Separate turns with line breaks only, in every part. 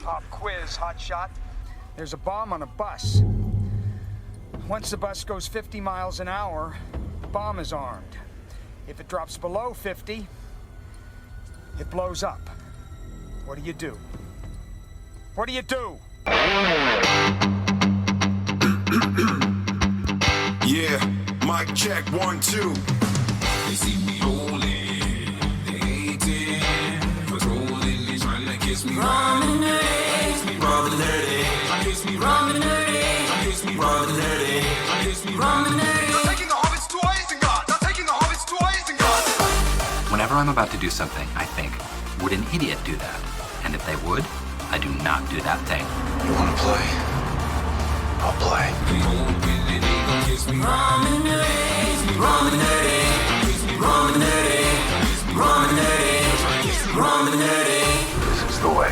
Pop quiz, hotshot. There's a bomb on a bus. Once the bus goes 50 miles an hour, the bomb is armed. If it drops below 50, it blows up. What do you do? What do you do?
Yeah, mic check, 1, 2. They see me rolling, they hating, patrolling, they trying to kiss me. Rum and nerdy, rum and nerdy, trying to kiss me. Rum and nerdy, trying to kiss me. Rum and nerdy, trying to kiss me. Rum and nerdy. Not taking the hobbits to Isengard. Not taking the hobbits to Isengard.
Whenever I'm about to do something, I think, would an idiot do that? And if they would, I do not do that thing.
You wanna play? I'll play. Rum and nerdy, rum and nerdy, rum and nerdy, rum and nerdy, rum and nerdy. This is the way.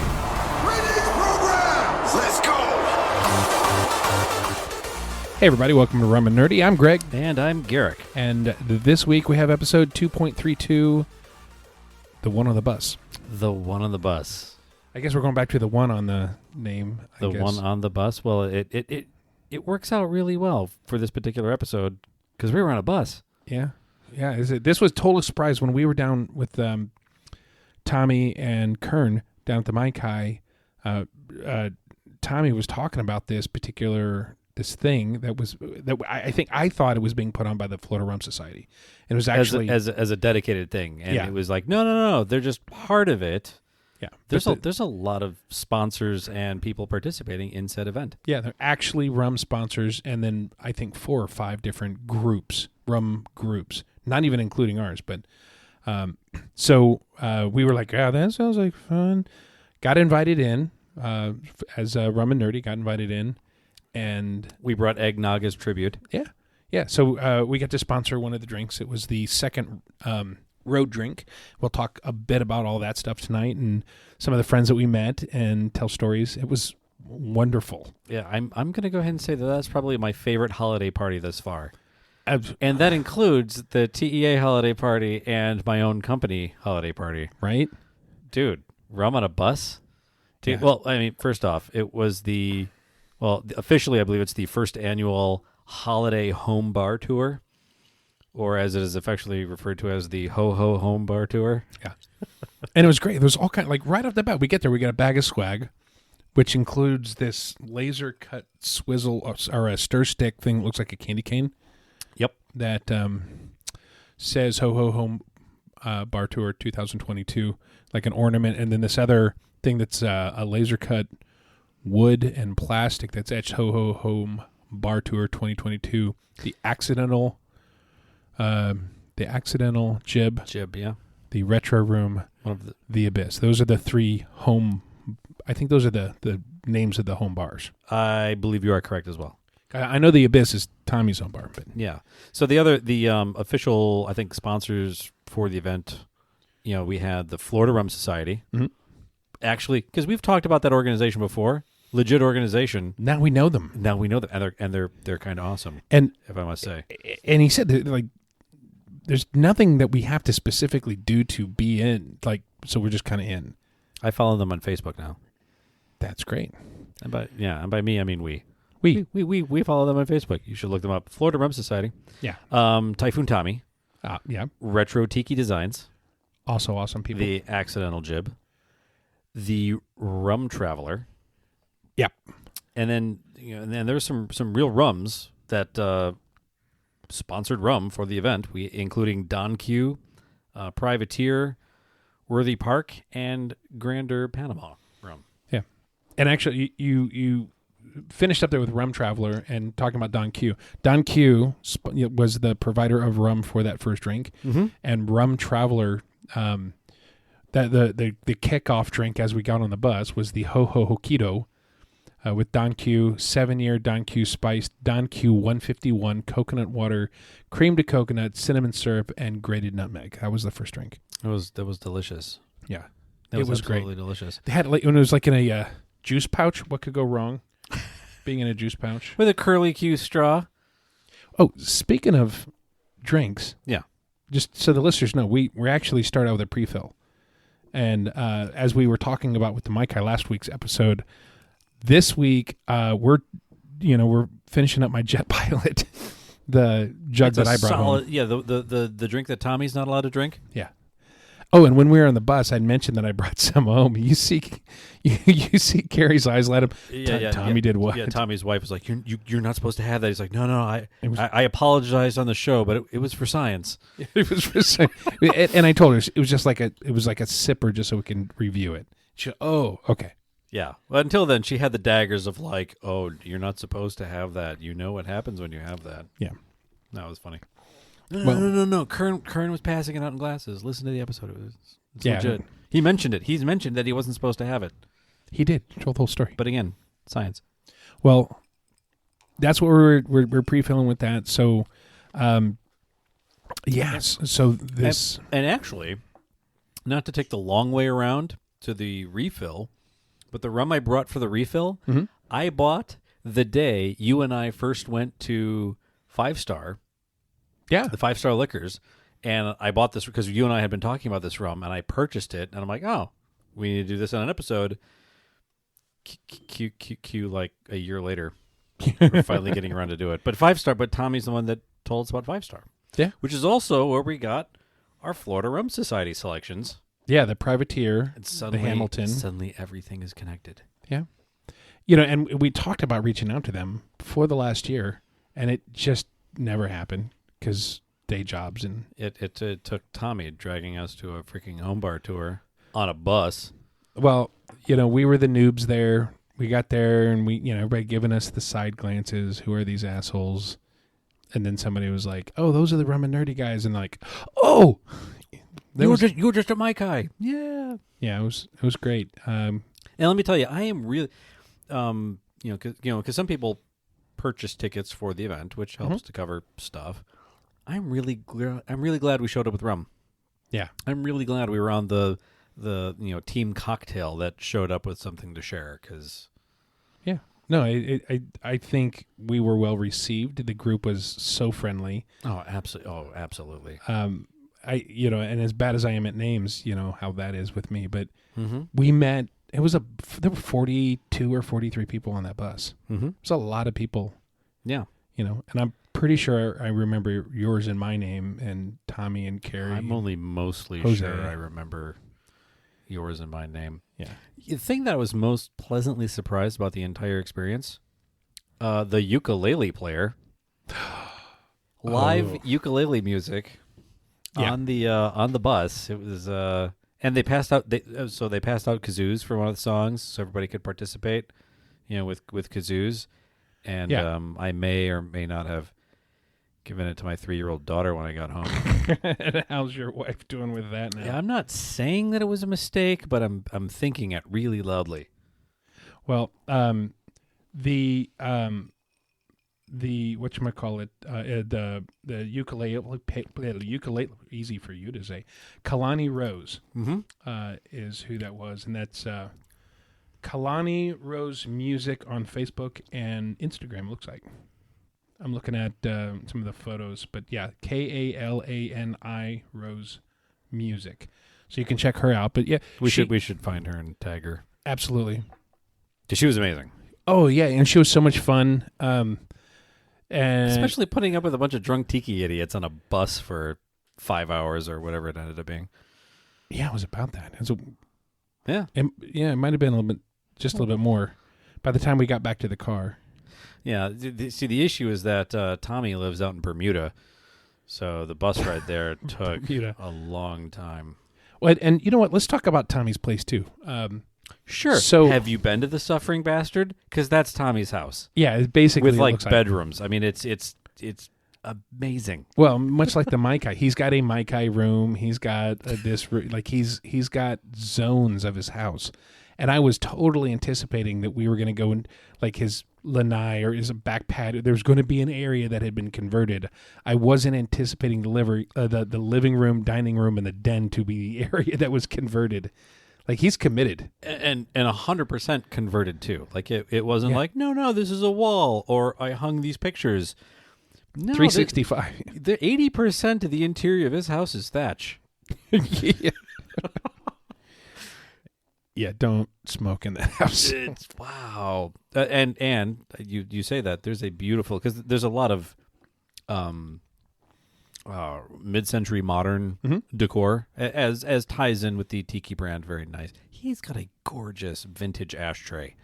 Ready program. Let's go.
Hey everybody, welcome to Rum and Nerdy. I'm Greg.
And I'm Garrick.
And this week we have episode 2.32, The One on the Bus.
The One on the Bus.
I guess we're going back to the one on the name.
The One on the Bus. Well, it works out really well for this particular episode because we were on a bus.
Yeah. This was total surprise when we were down with Tommy and Kern down at the Mai Kai. Tommy was talking about this thing that I thought it was being put on by the Florida Rum Society. It was actually
as a dedicated thing, and it was like no, they're just part of it.
Yeah,
there's a lot of sponsors and people participating in said event.
Yeah, they're actually rum sponsors, and then I think 4 or 5 different rum groups, not even including ours. But so we were like, yeah, that sounds like fun. Got invited in as Rum and Nerdy. Got invited in, and
we brought eggnog as tribute.
Yeah. So we got to sponsor one of the drinks. It was the second road drink. We'll talk a bit about all that stuff tonight and some of the friends that we met and tell stories. It was wonderful.
Yeah, I'm going to go ahead and say that's probably my favorite holiday party thus far. And that includes the TEA holiday party and my own company holiday party.
Right?
Dude, rum on a bus? Dude, yeah. Well, I mean, first off, it was officially I believe it's the first annual holiday home bar tour. Or as it is affectionately referred to as the Ho-Ho Home Bar Tour.
Yeah. And it was great. There was all kind of, like, right off the bat, we get there, we get a bag of swag, which includes this laser-cut swizzle or a stir stick thing that looks like a candy cane.
Yep.
That says Ho-Ho Home Bar Tour 2022, like an ornament. And then this other thing that's a laser-cut wood and plastic that's etched Ho-Ho Home Bar Tour 2022. The accidental jib,
yeah.
The retro room, the abyss. Those are the 3 home. I think those are the names of the home bars.
I believe you are correct as well.
I know the abyss is Tommy's home bar, but
yeah. So the official, I think, sponsors for the event, we had the Florida Rum Society.
Mm-hmm.
Actually, because we've talked about that organization before. Legit organization.
Now we know them.
and they're kind of awesome.
And
if I must say,
and he said that, like, there's nothing that we have to specifically do to be in, like, so we're just kind of in.
I follow them on Facebook now.
That's great.
And by me I mean we follow them on Facebook. You should look them up. Florida Rum Society.
Yeah.
Typhoon Tommy.
Yeah.
Retro Tiki Designs.
Also awesome people.
The Accidental Jib. The Rum Traveler.
Yep.
And then and then there's some real rums that sponsored rum for the event. Including Don Q, Privateer, Worthy Park, and Grander Panama rum.
Yeah. And actually, you finished up there with Rum Traveler and talking about Don Q. Don Q was the provider of rum for that first drink,
mm-hmm.
and Rum Traveler, that the kickoff drink as we got on the bus was the Ho-Ho Hokkito. With Don Q, 7-year Don Q spiced, Don Q 151, coconut water, cream to coconut, cinnamon syrup, and grated nutmeg. That was the first drink.
That was delicious.
Yeah,
it was
great.
Absolutely delicious.
They had when it was like in a juice pouch. What could go wrong? Being in a juice pouch
with a curly Q straw.
Oh, speaking of drinks,
yeah.
Just so the listeners know, we actually start out with a pre-fill, And as we were talking about with the Maikai last week's episode, this week we're finishing up my Jet Pilot, the jug that I brought home.
Yeah, the drink that Tommy's not allowed to drink.
Yeah. Oh, and when we were on the bus, I'd mentioned that I brought some home. You see Carrie's eyes light up. Tommy did what?
Yeah, Tommy's wife was like, "You're not supposed to have that." He's like, "No, I apologized on the show, but it was for science."
It was for science. And I told her it was just like a sipper, just so we can review it. Okay.
Yeah. Well, until then, she had the daggers of like, "Oh, you're not supposed to have that. You know what happens when you have that."
Yeah.
That was funny. No. Kern was passing it out in glasses. Listen to the episode. It's legit. He mentioned it. He's mentioned that he wasn't supposed to have it.
He did. He told the whole story.
But again, science.
Well, that's what we're pre-filling with that. So, yes. So this
and actually, not to take the long way around to the refill, but the rum I brought for the refill, I bought the day you and I first went to 5 Star.
Yeah.
The 5 Star Liquors. And I bought this because you and I had been talking about this rum, and I purchased it. And I'm like, oh, we need to do this on an episode. Q like a year later. We're finally getting around to do it. But 5 Star, but Tommy's the one that told us about 5 Star.
Yeah.
Which is also where we got our Florida Rum Society selections.
Yeah, the Privateer,
Suddenly,
the Hamilton.
Suddenly everything is connected.
Yeah. And we talked about reaching out to them before the last year, and it just never happened. Because day jobs and
it took Tommy dragging us to a freaking home bar tour on a bus.
Well, we were the noobs there. We got there and everybody giving us the side glances. Who are these assholes? And then somebody was like, "Oh, those are the Rum and Nerdy guys." And like, "Oh,
you were just a Maikai." Yeah,
yeah, it was great.
And let me tell you, I am really, because some people purchase tickets for the event, which helps to cover stuff. I'm really glad we showed up with rum.
Yeah,
I'm really glad we were on the team cocktail that showed up with something to share. Because
no, I think we were well received. The group was so friendly.
Oh, absolutely.
And as bad as I am at names, how that is with me. But we met. There were 42 or 43 people on that bus. Mm-hmm. It was a lot of people.
Yeah,
and I'm pretty sure I remember yours and my name and Tommy and Carrie.
I'm only mostly
Jose.
sure I remember yours and my name.
Yeah.
The thing that I was most pleasantly surprised about the entire experience, the ukulele player, live ukulele music on the bus. It was and they passed out they passed out kazoos for one of the songs so everybody could participate, with kazoos. And I may or may not have given it to my 3-year-old daughter when I got home.
How's your wife doing with that now?
Yeah, I'm not saying that it was a mistake, but I'm thinking it really loudly.
Well, the whatchamacallit, the ukulele, easy for you to say, Kalani Rose is who that was, and that's Kalani Rose Music on Facebook and Instagram, looks like. I'm looking at some of the photos, but yeah, Kalani Rose Music. So you can check her out. But yeah,
we should find her and tag her.
Absolutely.
She was amazing.
Oh yeah, and she was so much fun. And
especially putting up with a bunch of drunk tiki idiots on a bus for 5 hours or whatever it ended up being.
Yeah, it was about that.
It
might have been a little bit more by the time we got back to the car.
Yeah, see, the issue is that Tommy lives out in Bermuda, so the bus ride there took a long time.
Well, and you know what? Let's talk about Tommy's place too.
Sure. So, have you been to the Suffering Bastard? Because that's Tommy's house.
Yeah, it's basically
with like bedrooms. I mean, it's amazing.
Well, much like the Maikai, he's got a Maikai room. He's got he's got zones of his house. And I was totally anticipating that we were going to go in like his lanai or his back patio. There's going to be an area that had been converted. I wasn't anticipating the living room, dining room, and the den to be the area that was converted. Like, he's committed.
And 100% converted, too. Like, it wasn't like, no, this is a wall, or I hung these pictures. No,
365.
The 80% of the interior of his house is thatch.
Yeah. Yeah, don't smoke in that house.
It's wow. And you say that there's a beautiful, because there's a lot of mid-century modern decor as ties in with the Tiki brand. Very nice. He's got a gorgeous vintage ashtray.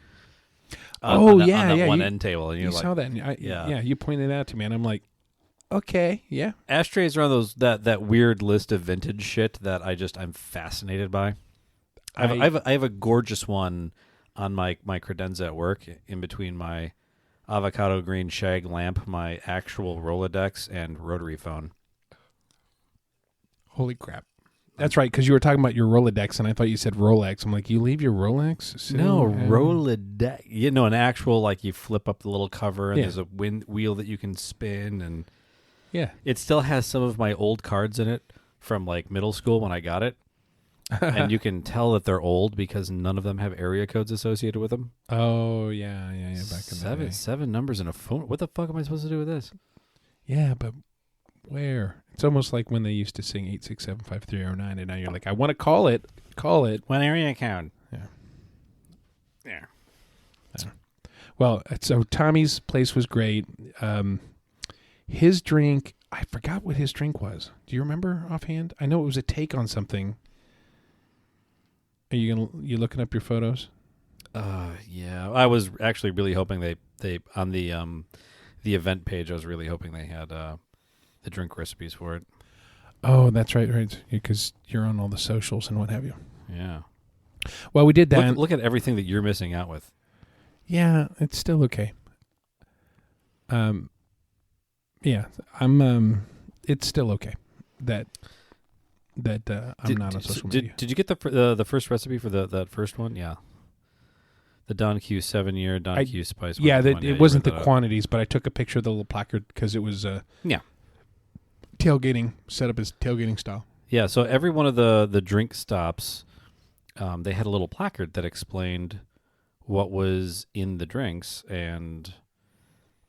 On that one end table, and
You
you're like,
saw that. And
yeah.
You pointed it out to me, and I'm like, okay, yeah.
ashtrays are on those that weird list of vintage shit that I'm fascinated by. I have a gorgeous one on my credenza at work, in between my avocado green shag lamp, my actual Rolodex, and rotary phone.
Holy crap. That's right, because you were talking about your Rolodex, and I thought you said Rolex. I'm like, you leave your Rolex?
Rolodex. An actual, like, you flip up the little cover, and
Yeah.
there's a wheel that you can spin, and
Yeah.
it still has some of my old cards in it from, like, middle school when I got it. And you can tell that they're old because none of them have area codes associated with them.
Oh, yeah. Back in the day.
Seven numbers in a phone. What the fuck am I supposed to do with this?
Yeah, but where? It's almost like when they used to sing 8675309, and now you're like, I want to call it.
What area code?
Yeah. Well, so Tommy's place was great. His drink, I forgot what his drink was. Do you remember offhand? I know it was a take on something. Are you looking up your photos?
Yeah. I was actually really hoping they on the event page. I was really hoping they had the drink recipes for it.
Oh, that's right, because you're on all the socials and what have you.
Yeah.
Well, we did that.
Look at everything that you're missing out with.
Yeah, it's still okay. Yeah, I'm. It's still okay that I'm not on social media.
Did you get the first recipe for that first one? Yeah. The Don Q 7-year Don Q spice.
Yeah,
one.
it wasn't the quantities, but I took a picture of the little placard because it was tailgating, set up as tailgating style.
Yeah, so every one of the drink stops, they had a little placard that explained what was in the drinks, and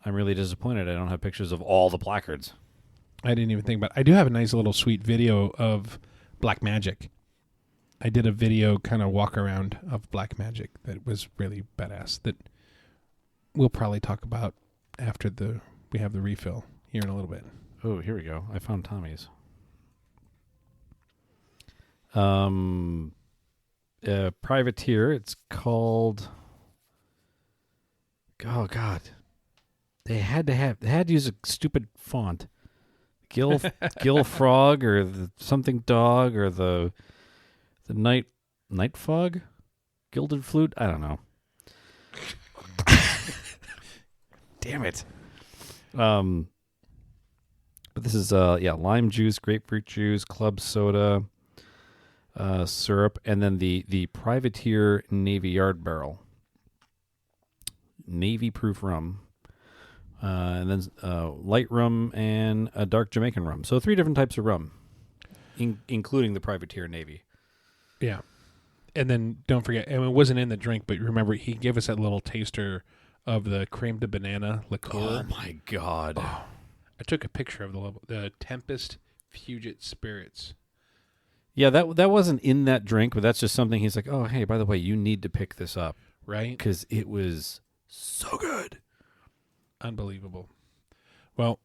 I'm really disappointed I don't have pictures of all the placards.
I didn't even think about it. I do have a nice little sweet video of Black Magic. I did a video kind of walk around of Black Magic that was really badass that we'll probably talk about after we have the refill here in a little bit.
Oh, here we go. I found Tommy's. Privateer. It's called. Oh God, they had to use a stupid font. Gil Frog or the something dog or the night fog, gilded flute. I don't know. Damn it. But this is lime juice, grapefruit juice, club soda, syrup, and then the Privateer Navy Yard Barrel, Navy proof rum. And then light rum and a dark Jamaican rum. So 3 different types of rum, including the Privateer Navy.
Yeah. And then don't forget, and it wasn't in the drink, but remember, he gave us that little taster of the creme de banana liqueur.
Oh, my God.
Oh, I took a picture of the Tempest Puget Spirits.
Yeah, that wasn't in that drink, but that's just something he's like, oh, hey, by the way, you need to pick this up.
Right?
Because it was so good.
Unbelievable. Well,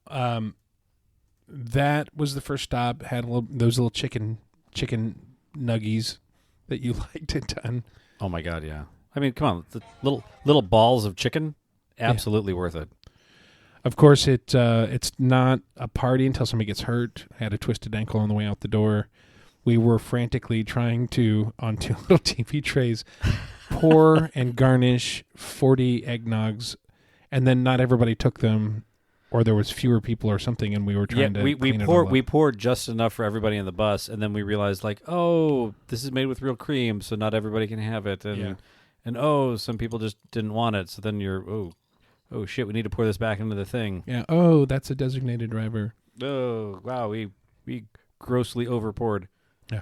that was the first stop. Had those little chicken nuggies that you liked it done.
Oh my God, yeah. I mean, come on, the little balls of chicken, absolutely worth it.
Of course, it's not a party until somebody gets hurt. I had a twisted ankle on the way out the door. We were frantically trying to, on 2 little TV trays, pour and garnish 40 eggnogs. And then not everybody took them, or there was fewer people or something, and we were trying to clean it all up.
We poured just enough for everybody in the bus, and then we realized, like, oh, this is made with real cream, so not everybody can have it, and oh, some people just didn't want it, so then you're, oh shit, we need to pour this back into the thing.
Yeah. Oh, that's a designated driver.
Oh wow, we grossly over poured.
Yeah.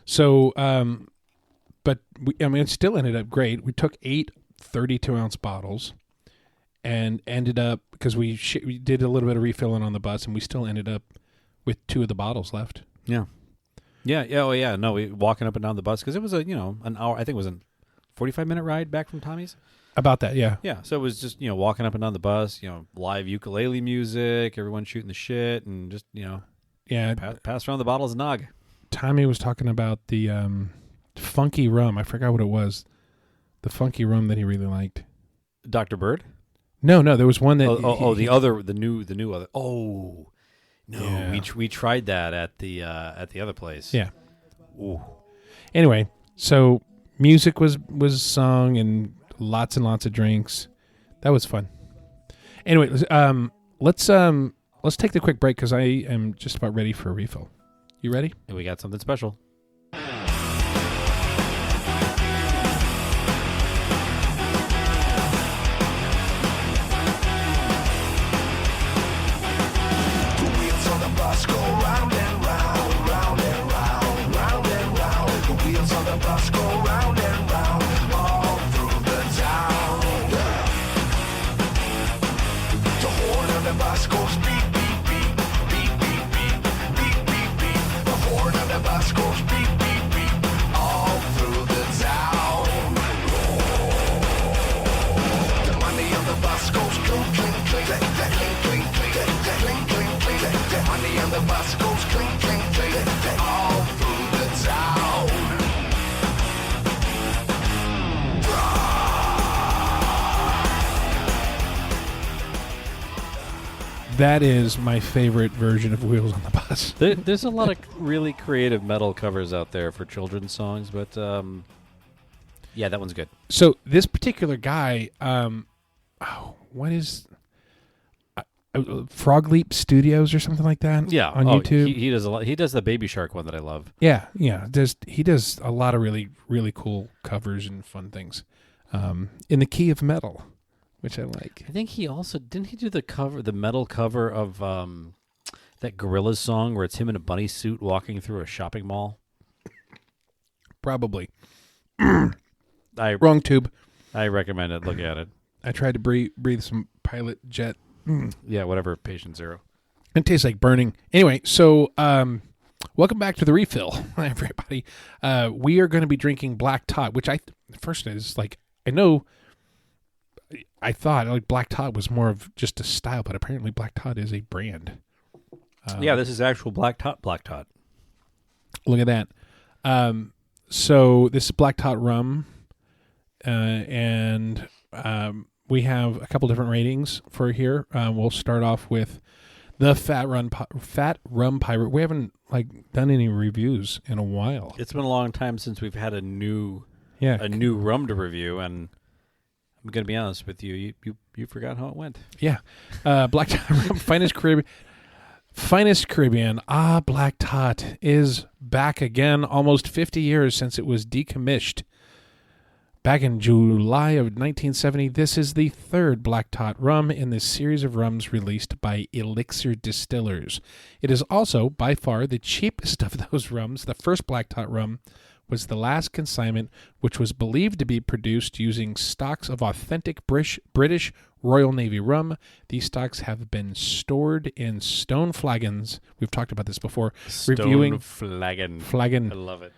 So, but it still ended up great. We took 8 32-ounce bottles. And ended up, because we did a little bit of refilling on the bus, and we still ended up with 2 of the bottles left.
Yeah. Yeah, yeah, oh yeah. No, we walking up and down the bus because it was an hour. I think it was a 45-minute ride back from Tommy's.
About that, yeah.
Yeah, so it was just walking up and down the bus. Live ukulele music, everyone shooting the shit, and just
Yeah,
pass around the bottles of nog.
Tommy was talking about the funky rum. I forgot what it was. The funky rum that he really liked.
Dr. Bird.
No, there was one that.
The new other. Oh, no,
Yeah.
we tried that at the other place.
Yeah.
Ooh.
Anyway, so music was sung and lots of drinks. That was fun. Anyway, let's take the quick break because I am just about ready for a refill. You ready?
And we got something special.
That is my favorite version of Wheels on the Bus.
There's a lot of really creative metal covers out there for children's songs, but yeah, that one's good.
So this particular guy, what is Frog Leap Studios or something like that?
Yeah,
on YouTube.
He does a lot. He does the Baby Shark one that I love.
Yeah. He does a lot of really, really cool covers and fun things in the key of metal, which I like.
I think he also didn't he do the metal cover of that Gorillaz song where it's him in a bunny suit walking through a shopping mall.
Probably.
Wrong
Wrong tube.
I recommend it. Look at it.
I tried to breathe some Pilot Jet.
Yeah, whatever. Patient Zero.
It tastes like burning. Anyway, so welcome back to the refill, everybody. We are going to be drinking Black Tot, which first is like I thought like Black Tot was more of just a style, but apparently Black Tot is a brand.
Yeah, this is actual Black Tot.
Look at that. So this is Black Tot rum, and we have a couple different ratings for here. We'll start off with the Fat Rum Pirate. We haven't done any reviews in a while.
It's been a long time since we've had a new rum to review, and I'm going to be honest with you. You forgot how it went.
Yeah. Black Tot rum, Finest Caribbean. Black Tot is back again. Almost 50 years since it was decommissioned. Back in July of 1970, this is the third Black Tot rum in this series of rums released by Elixir Distillers. It is also, by far, the cheapest of those rums. The first Black Tot rum was the last consignment, which was believed to be produced using stocks of authentic British Royal Navy rum. These stocks have been stored in stone flagons. We've talked about this before.
Flagon.
Flagon.
I love it.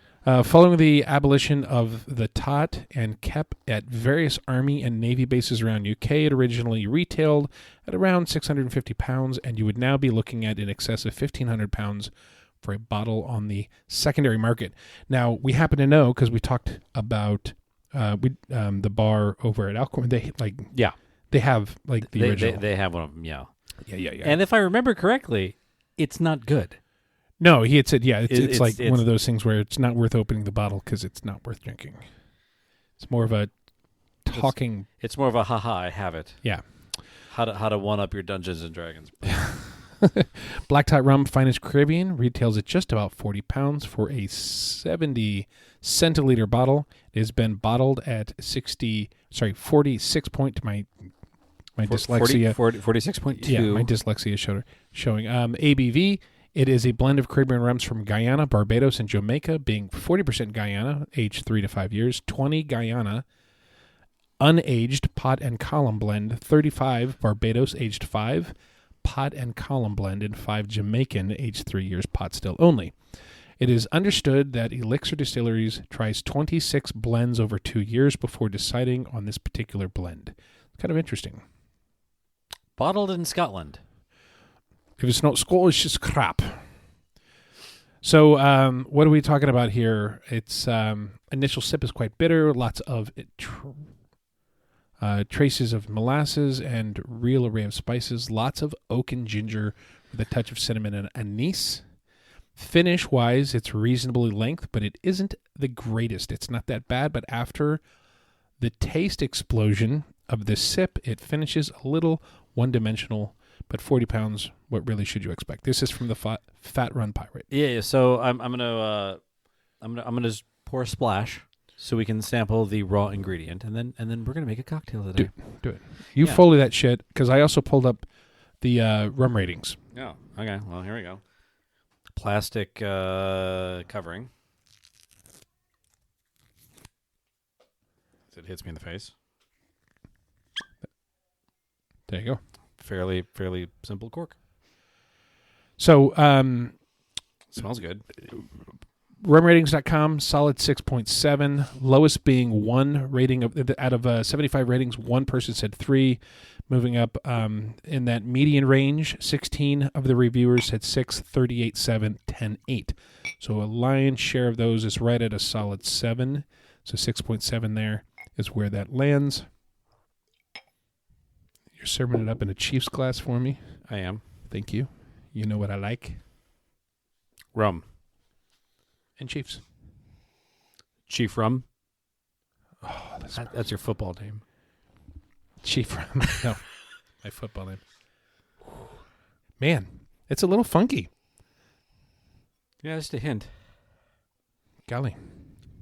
Following the abolition of the tot and kept at various Army and Navy bases around UK, it originally retailed at around £650, and you would now be looking at in excess of £1,500 for a bottle on the secondary market. Now, we happen to know, because we talked about the bar over at Alcorn, they have the original.
They have one of them, yeah.
Yeah.
And if I remember correctly, it's not good.
No, he had said, it's like
it's
one of those things where it's not worth opening the bottle because it's not worth drinking. It's more of a talking.
It's more of a haha, I have it.
Yeah.
How to one up your Dungeons and Dragons.
Black Tot rum, Finest Caribbean, retails at just about £40 for a 70 centiliter bottle. It has been bottled at 46 point. My dyslexia.
46.2.
Yeah, my dyslexia showing. ABV. It is a blend of Caribbean rums from Guyana, Barbados, and Jamaica, being 40% Guyana, aged 3 to 5 years, 20 Guyana, unaged pot and column blend, 35 Barbados, aged 5, pot and column blend, and 5 Jamaican, aged 3 years, pot still only. It is understood that Elixir Distilleries tries 26 blends over 2 years before deciding on this particular blend. Kind of interesting.
Bottled in Scotland.
If it's not Scottish, it's crap. So what are we talking about here? It's initial sip is quite bitter. Lots of traces of molasses and real array of spices. Lots of oak and ginger with a touch of cinnamon and anise. Finish-wise, it's reasonably length, but it isn't the greatest. It's not that bad, but after the taste explosion of the sip, it finishes a little one-dimensional, but 40 pounds, what really should you expect? This is from the Fat Run Pirate.
Yeah, so I'm gonna just pour a splash so we can sample the raw ingredient, and then we're gonna make a cocktail today.
Do it. You follow that shit, because I also pulled up the rum ratings.
Oh, okay. Well, here we go. Plastic covering. It hits me in the face.
There you go.
Fairly simple cork.
So,
Smells good.
rumratings.com, solid 6.7. Lowest being 1 rating out of 75 ratings. One person said 3. Moving up in that median range, 16 of the reviewers said 6, 38, 7, 10, 8. So a lion's share of those is right at a solid 7. So 6.7 there is where that lands. You're serving it up in a Chiefs glass for me.
I am.
Thank you. You know what I like.
Rum.
And Chiefs.
Chief Rum.
Oh,
That's your football name.
Chief Rum. No, my football name. Man, it's a little funky.
Yeah, just a hint.
Golly.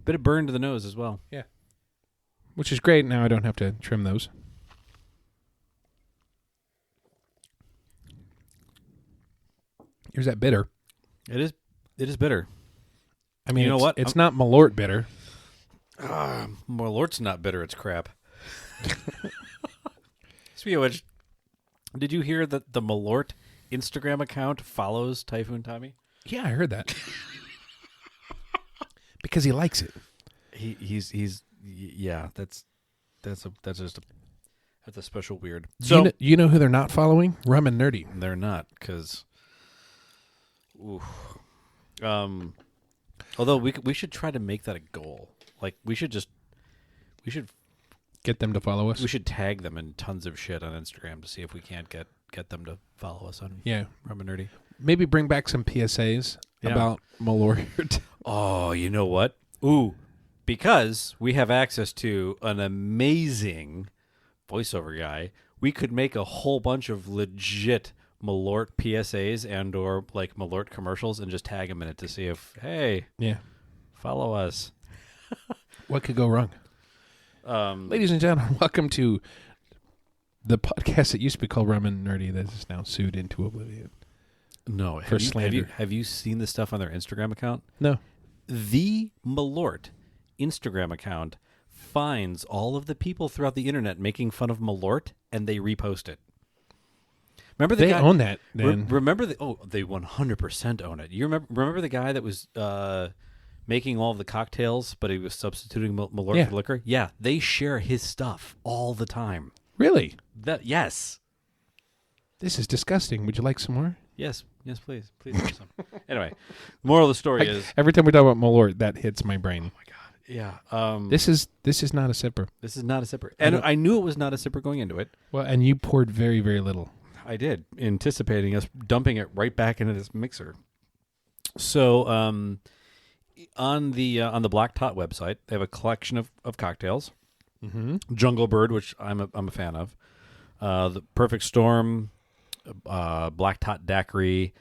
Bit of burn to the nose as well.
Yeah. Which is great. Now I don't have to trim those. Here's that bitter.
It is bitter.
I mean,
You know
it's,
what?
It's not Malort bitter.
Malort's not bitter, it's crap. Speaking of which, did you hear that the Malort Instagram account follows Typhoon Tommy?
Yeah, I heard that. Because he likes it.
He's that's a special weird.
So you know who they're not following? Rum and Nerdy.
They're not, because although we should try to make that a goal. Like we should
Get them to follow us.
we should tag them in tons of shit on Instagram to see if we can't get them to follow us on
Yeah.
Rum and Nerdy.
Maybe bring back some PSAs
Yeah.
about Malort.
Oh, you know what? Ooh, because we have access to an amazing voiceover guy, we could make a whole bunch of legit Malort PSAs and or like Malort commercials and just tag him in it to see if, hey,
Yeah.
follow us.
What could go wrong? Ladies and gentlemen, welcome to the podcast that used to be called Rum and Nerdy that is now sued into oblivion.
No,
For slander.
Have you seen the stuff on their Instagram account?
No.
The Malort Instagram account finds all of the people throughout the internet making fun of Malort and they repost it. Remember the
They
guy,
own that, then.
remember they 100% own it. You remember the guy that was making all of the cocktails, but he was substituting Malort for liquor? Yeah, they share his stuff all the time.
Really?
Yes.
This is disgusting. Would you like some more?
Yes, please have some. Anyway, moral of the story is
Every time we talk about Malort, that hits my brain.
yeah.
This is not a sipper.
This is not a sipper, and I knew it was not a sipper going into it.
Well, and you poured very, very little.
I did, anticipating us dumping it right back into this mixer. So, on the Black Tot website, they have a collection of cocktails.
Mm-hmm.
Jungle Bird, which I'm a fan of. The Perfect Storm, Black Tot Daiquiri,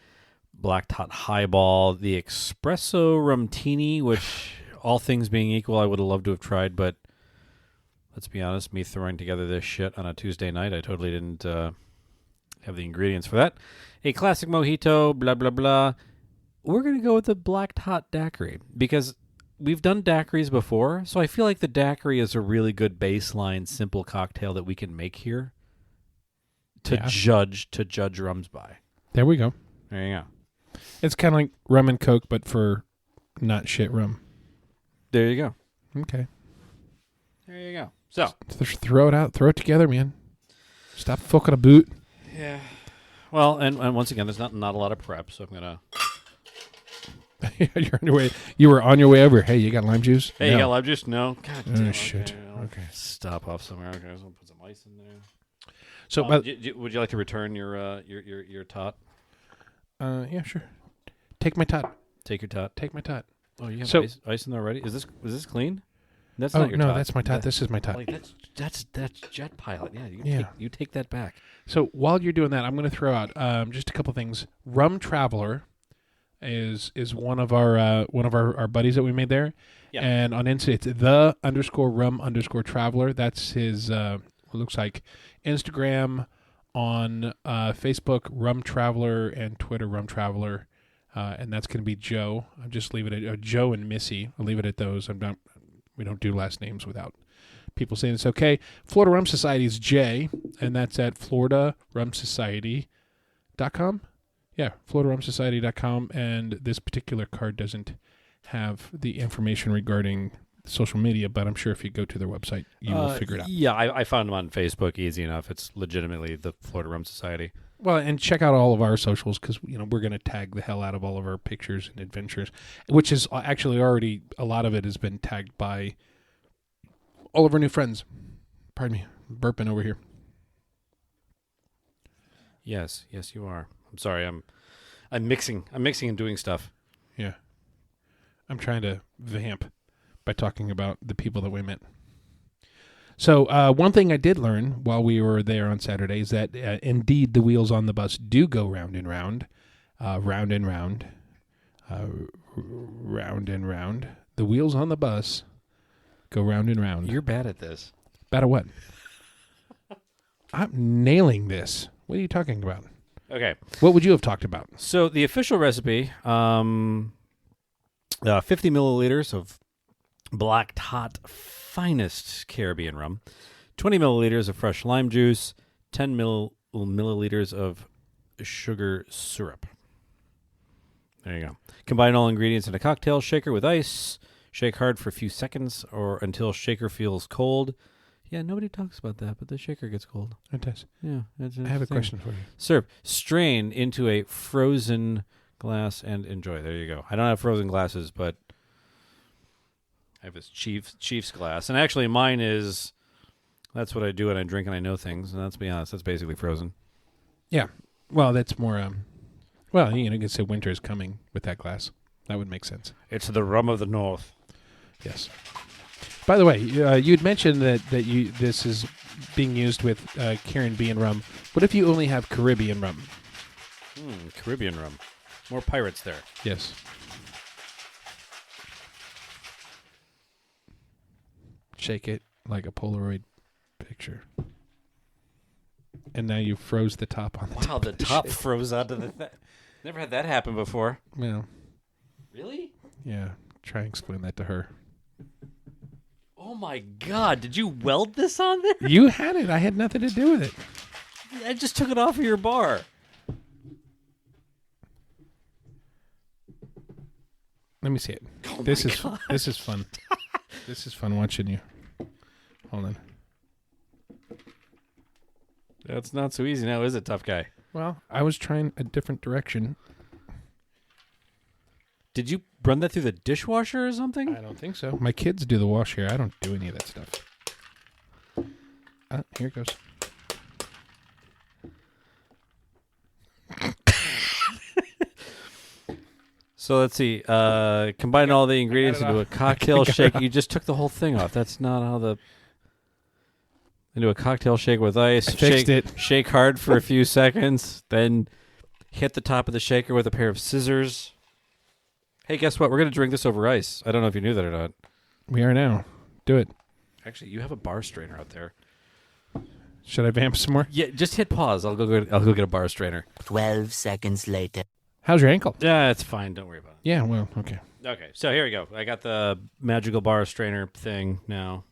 Black Tot Highball, the Espresso Rumtini, which all things being equal, I would have loved to have tried, but let's be honest, me throwing together this shit on a Tuesday night, I totally didn't have the ingredients for that. A classic mojito, blah, blah, blah. We're going to go with the Black Tot Daiquiri because we've done daiquiris before, so I feel like the daiquiri is a really good baseline, simple cocktail that we can make here to judge rums by.
There we go.
There you go.
It's kind of like rum and Coke, but for not shit rum.
There you go.
Okay.
There you go. So
Throw it out. Throw it together, man. Stop fucking a boot.
yeah. Well, and once again, there's not a lot of prep, so I'm gonna.
You're on your way. You were on your way over. Hey, you got lime juice?
Hey,
No.
you got lime juice? No. God damn.
Shit.
I'll
Okay.
Stop off somewhere. Okay, so I'll put some ice in there.
So,
Would you like to return your tot?
yeah, sure. Take my tot.
Take your tot.
Take my tot.
Oh, you have
So-
ice in there already? Is this clean? That's
Oh
not your
no,
tot.
that's my tot. This is my tot.
Like that's Jet Pilot. Yeah,
Yeah.
you take that back.
So while you're doing that, I'm going to throw out just a couple things. Rum Traveler is one of our buddies that we made there,
Yeah.
and on Insta it's the_rum_traveler. That's his what looks like Instagram, on Facebook Rum Traveler, and Twitter Rum Traveler, and that's going to be Joe. I'll just leave it at Joe and Missy. I'll leave it at those. We don't do last names without people saying it's okay. Florida Rum Society is Jay, and that's at FloridaRumSociety.com. Yeah, FloridaRumSociety.com, and this particular card doesn't have the information regarding social media, but I'm sure if you go to their website, you will figure it out.
Yeah, I found them on Facebook easy enough. It's legitimately the Florida Rum Society.
Well, and check out all of our socials because we're going to tag the hell out of all of our pictures and adventures, which is actually already a lot of it has been tagged by all of our new friends. Pardon me, burping over here.
Yes, you are. I'm sorry. I'm mixing and doing stuff.
Yeah, I'm trying to vamp by talking about the people that we met. So one thing I did learn while we were there on Saturday is that indeed the wheels on the bus do go round and round, round and round, round and round. The wheels on the bus go round and round.
You're bad at this.
Bad at what? I'm nailing this. What are you talking about?
Okay.
What would you have talked about?
So the official recipe, 50 milliliters of Black Tot finest Caribbean rum, 20 milliliters of fresh lime juice, 10 milliliters of sugar syrup. There you go. Combine all ingredients in a cocktail shaker with ice. Shake hard for a few seconds or until shaker feels cold. Yeah, nobody talks about that, but the shaker gets cold.
It does.
Yeah.
I have a question for you.
Serve. Strain into a frozen glass and enjoy. There you go. I don't have frozen glasses, but I have this Chiefs glass. And actually mine is, that's what I do when I drink and I know things. And let's be honest, that's basically frozen.
Yeah. Well, that's more, well, you can say winter is coming with that glass. That would make sense.
It's the rum of the north.
Yes. By the way, you'd mentioned that this is being used with Caribbean rum. What if you only have Caribbean rum?
Caribbean rum. More pirates there.
Yes. Shake it like a Polaroid picture. And now you froze the top on the top.
Wow, the
of
top
shit.
froze onto the thing. Never had that happen before.
Well,
Really?
yeah. Try and explain that to her.
Oh my God! Did you weld this on there?
You had it. I had nothing to do with it.
I just took it off of your bar.
Let me see it.
Oh
This is fun. This is fun watching you. Hold on.
That's not so easy now, is it, tough guy?
Well, I was trying a different direction.
Did you run that through the dishwasher or something?
I don't think so. My kids do the wash here. I don't do any of that stuff. Here it goes.
So let's see. Combine all the ingredients into a cocktail shake. You just took the whole thing off. That's not how the... Into a cocktail shake with ice.
I fixed it.
Shake hard for a few seconds. Then hit the top of the shaker with a pair of scissors. Hey, guess what? We're going to drink this over ice. I don't know if you knew that or not.
We are now. Do it.
Actually, you have a bar strainer out there.
Should I vamp some more?
Yeah, just hit pause. I'll go get a bar strainer.
12 seconds later.
How's your ankle?
Yeah, it's fine. Don't worry about it.
Yeah, well, okay.
Okay, so here we go. I got the magical bar strainer thing now.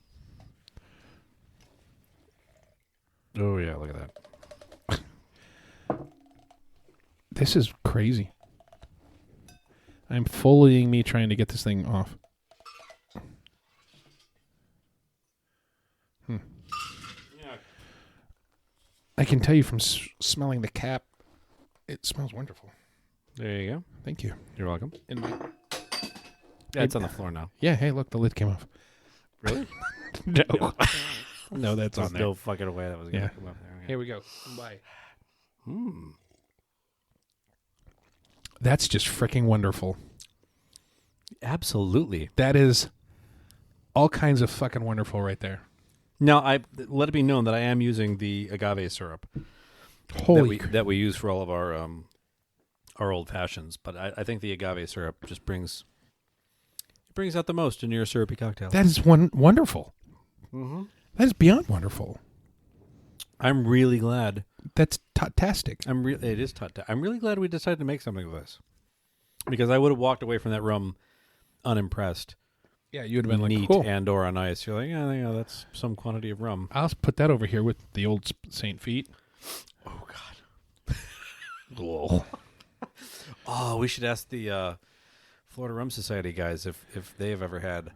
Oh, yeah, look at that.
This is crazy. I'm fullying me trying to get this thing off. I can tell you from smelling the cap, it smells wonderful.
There you go.
Thank you.
You're welcome.
And my,
Yeah, it's on the floor now.
yeah, hey, look, the lid came off.
Really?
No. No, that's on
There's
there.
no fucking way that was going
Yeah.
to come up there. Okay.
Here we go. Bye.
Hmm.
That's just freaking wonderful.
Absolutely.
That is all kinds of fucking wonderful right there.
Now, let it be known that I am using the agave syrup
Holy
that we use for all of our old fashions, but I think the agave syrup just brings out the most in your syrupy cocktail.
That is wonderful.
Mm-hmm.
That is beyond wonderful.
I'm really glad.
That's fantastic.
It is I'm really glad we decided to make something of this, because I would have walked away from that rum unimpressed.
Yeah, you would have been like,
Neat
cool.
and or on ice. You're like, yeah, that's some quantity of rum.
I'll put that over here with the old St. Feet.
Oh God. Whoa. Oh, we should ask the Florida Rum Society guys if they've ever had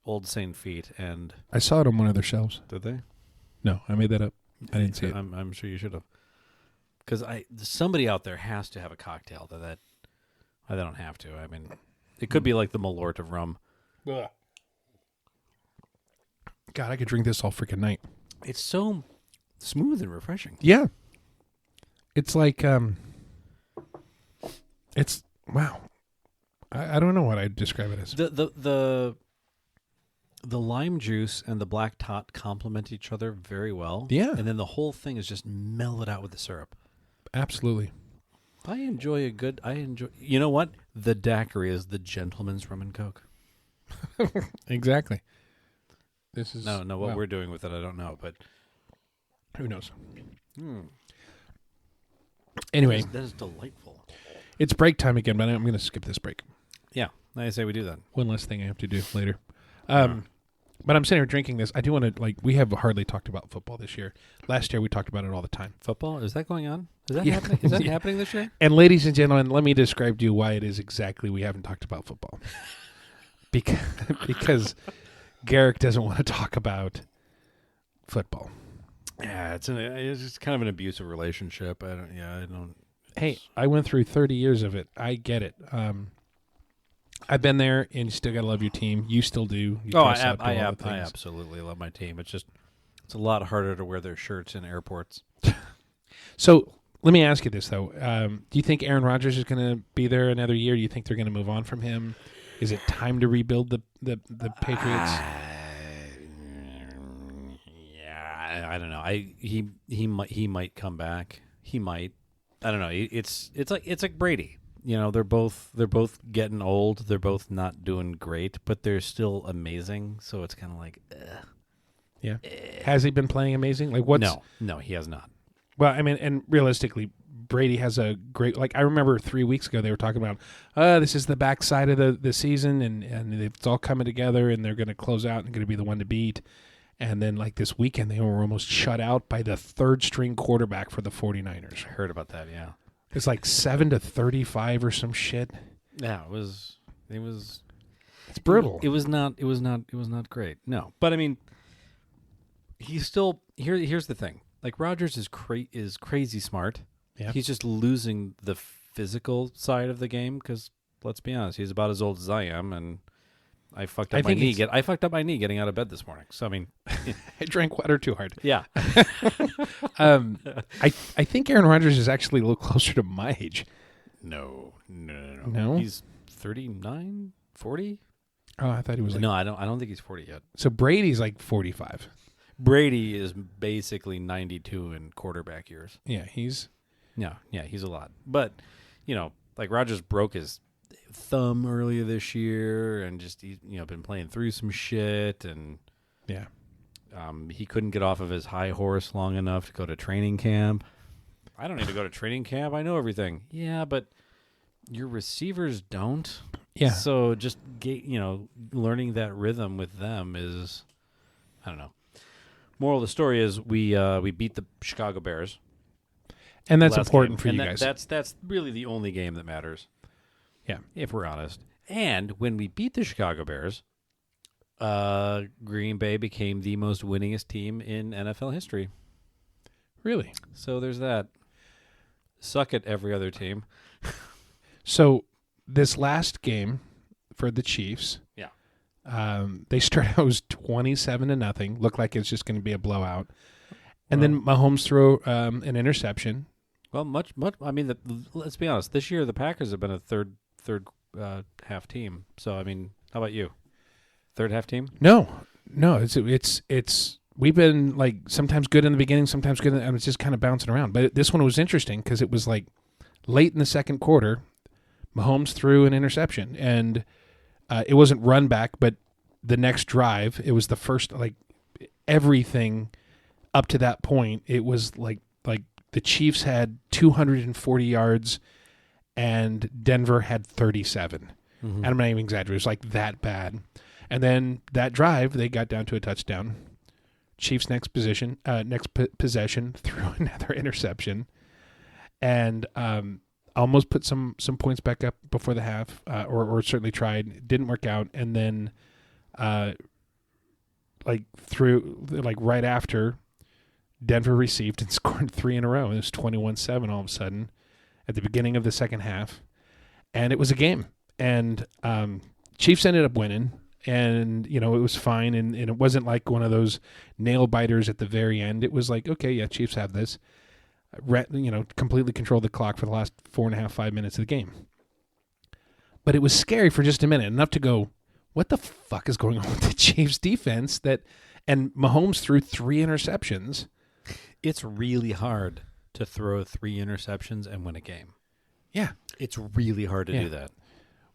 Old St. Feet, and
I saw it on one of their shelves.
did they?
No, I made that up. I didn't see it.
I'm sure you should have, because somebody out there has to have a cocktail that I don't have to. I mean, it could be like the Malort of rum.
God, I could drink this all freaking night.
It's so smooth and refreshing.
Yeah. It's like, it's, wow. I don't know what I'd describe it as.
The lime juice and the black tot complement each other very well.
Yeah.
And then the whole thing is just mellowed out with the syrup.
Absolutely.
I enjoy, you know what? The daiquiri is the gentleman's rum and coke.
Exactly. This is
No, what
wow.
we're doing with it, I don't know, but
Who knows? Anyway,
that is delightful.
it's break time again, but I'm going to skip this break.
Yeah, I say we do that.
One less thing I have to do later. But I'm sitting here drinking this. I do want to, we have hardly talked about football this year. Last year, we talked about it all the time.
Football, is that going on? Is that
Yeah.
happening? Is that
Yeah.
happening this year?
And ladies and gentlemen, let me describe to you why it is exactly we haven't talked about football. Because Garrick doesn't want to talk about football.
Yeah, it's just kind of an abusive relationship. I don't.
Hey, I went through 30 years of it. I get it. I've been there, and you still got to love your team. You still do. You
I
dress up, do all the things.
absolutely love my team. It's a lot harder to wear their shirts in airports.
So let me ask you this, though. Do you think Aaron Rodgers is going to be there another year? Do you think they're going to move on from him? Is it time to rebuild the Patriots?
Yeah, I don't know. He might come back. He might. I don't know. It's like Brady. You know, they're both getting old. They're both not doing great, but they're still amazing. So it's kind of like,
Yeah. Has he been playing amazing? Like what's
no, he has not.
Well, I mean, and realistically, Brady has a great, I remember 3 weeks ago they were talking about, this is the backside of the season, and it's all coming together, and they're going to close out and going to be the one to beat. And then, this weekend, they were almost shut out by the third-string quarterback for the 49ers.
I heard about that, yeah.
It's 7-35 or some shit.
Yeah, it was
It's brutal.
It was not great. No. But I mean, he's still here's the thing. Rodgers is crazy smart.
Yeah.
He's just losing the physical side of the game, because let's be honest, he's about as old as I am, and I fucked up my knee. I fucked up my knee getting out of bed this morning. So I mean,
I drank water too hard.
yeah.
I think Aaron Rodgers is actually a little closer to my age.
No.
No?
He's 39, 40?
Oh, I thought he was
No, I don't think he's 40 yet.
So Brady's 45.
Brady is basically 92 in quarterback years.
Yeah, he's
he's a lot. But, Rodgers broke his thumb earlier this year, and just been playing through some shit, and
yeah.
He couldn't get off of his high horse long enough to go to training camp. I don't need to go to training camp. I know everything. Yeah, but your receivers don't.
Yeah.
So just learning that rhythm with them is, I don't know. Moral of the story is we beat the Chicago Bears.
And that's
last
important
game.
for
And
you guys.
That's really the only game that matters.
Yeah.
if we're honest. And when we beat the Chicago Bears, Green Bay became the most winningest team in NFL history.
Really?
So there's that. Suck it, every other team.
So this last game for the Chiefs,
Yeah.
they started out, it was 27-0. Looked like it's just going to be a blowout. And then Mahomes threw an interception.
Well, much. I mean, let's be honest. This year, the Packers have been a third half team. So, I mean, how about you? Third half team?
No. It's we've been like sometimes good in the beginning, sometimes good, and it's just kind of bouncing around. But this one was interesting because it was like late in the second quarter, Mahomes threw an interception, and it wasn't run back, but the next drive, it was the first, like everything up to that point, it was like the Chiefs had 240 yards and Denver had 37. And I'm not even exaggerating. It was like that bad. And then that drive, they got down to a touchdown. Chiefs next possession threw another interception, and almost put some points back up before the half, or certainly tried. It didn't work out, and then right after, Denver received and scored 3 in a row. It was 21-7 all of a sudden at the beginning of the second half, and it was a game. And Chiefs ended up winning. And, it was fine, and it wasn't like one of those nail-biters at the very end. It was like, okay, yeah, Chiefs have this. Completely controlled the clock for the last 4.5 minutes of the game. But it was scary for just a minute, enough to go, what the fuck is going on with the Chiefs defense? And Mahomes threw 3 interceptions.
It's really hard to throw 3 interceptions and win a game.
Yeah.
It's really hard to do that.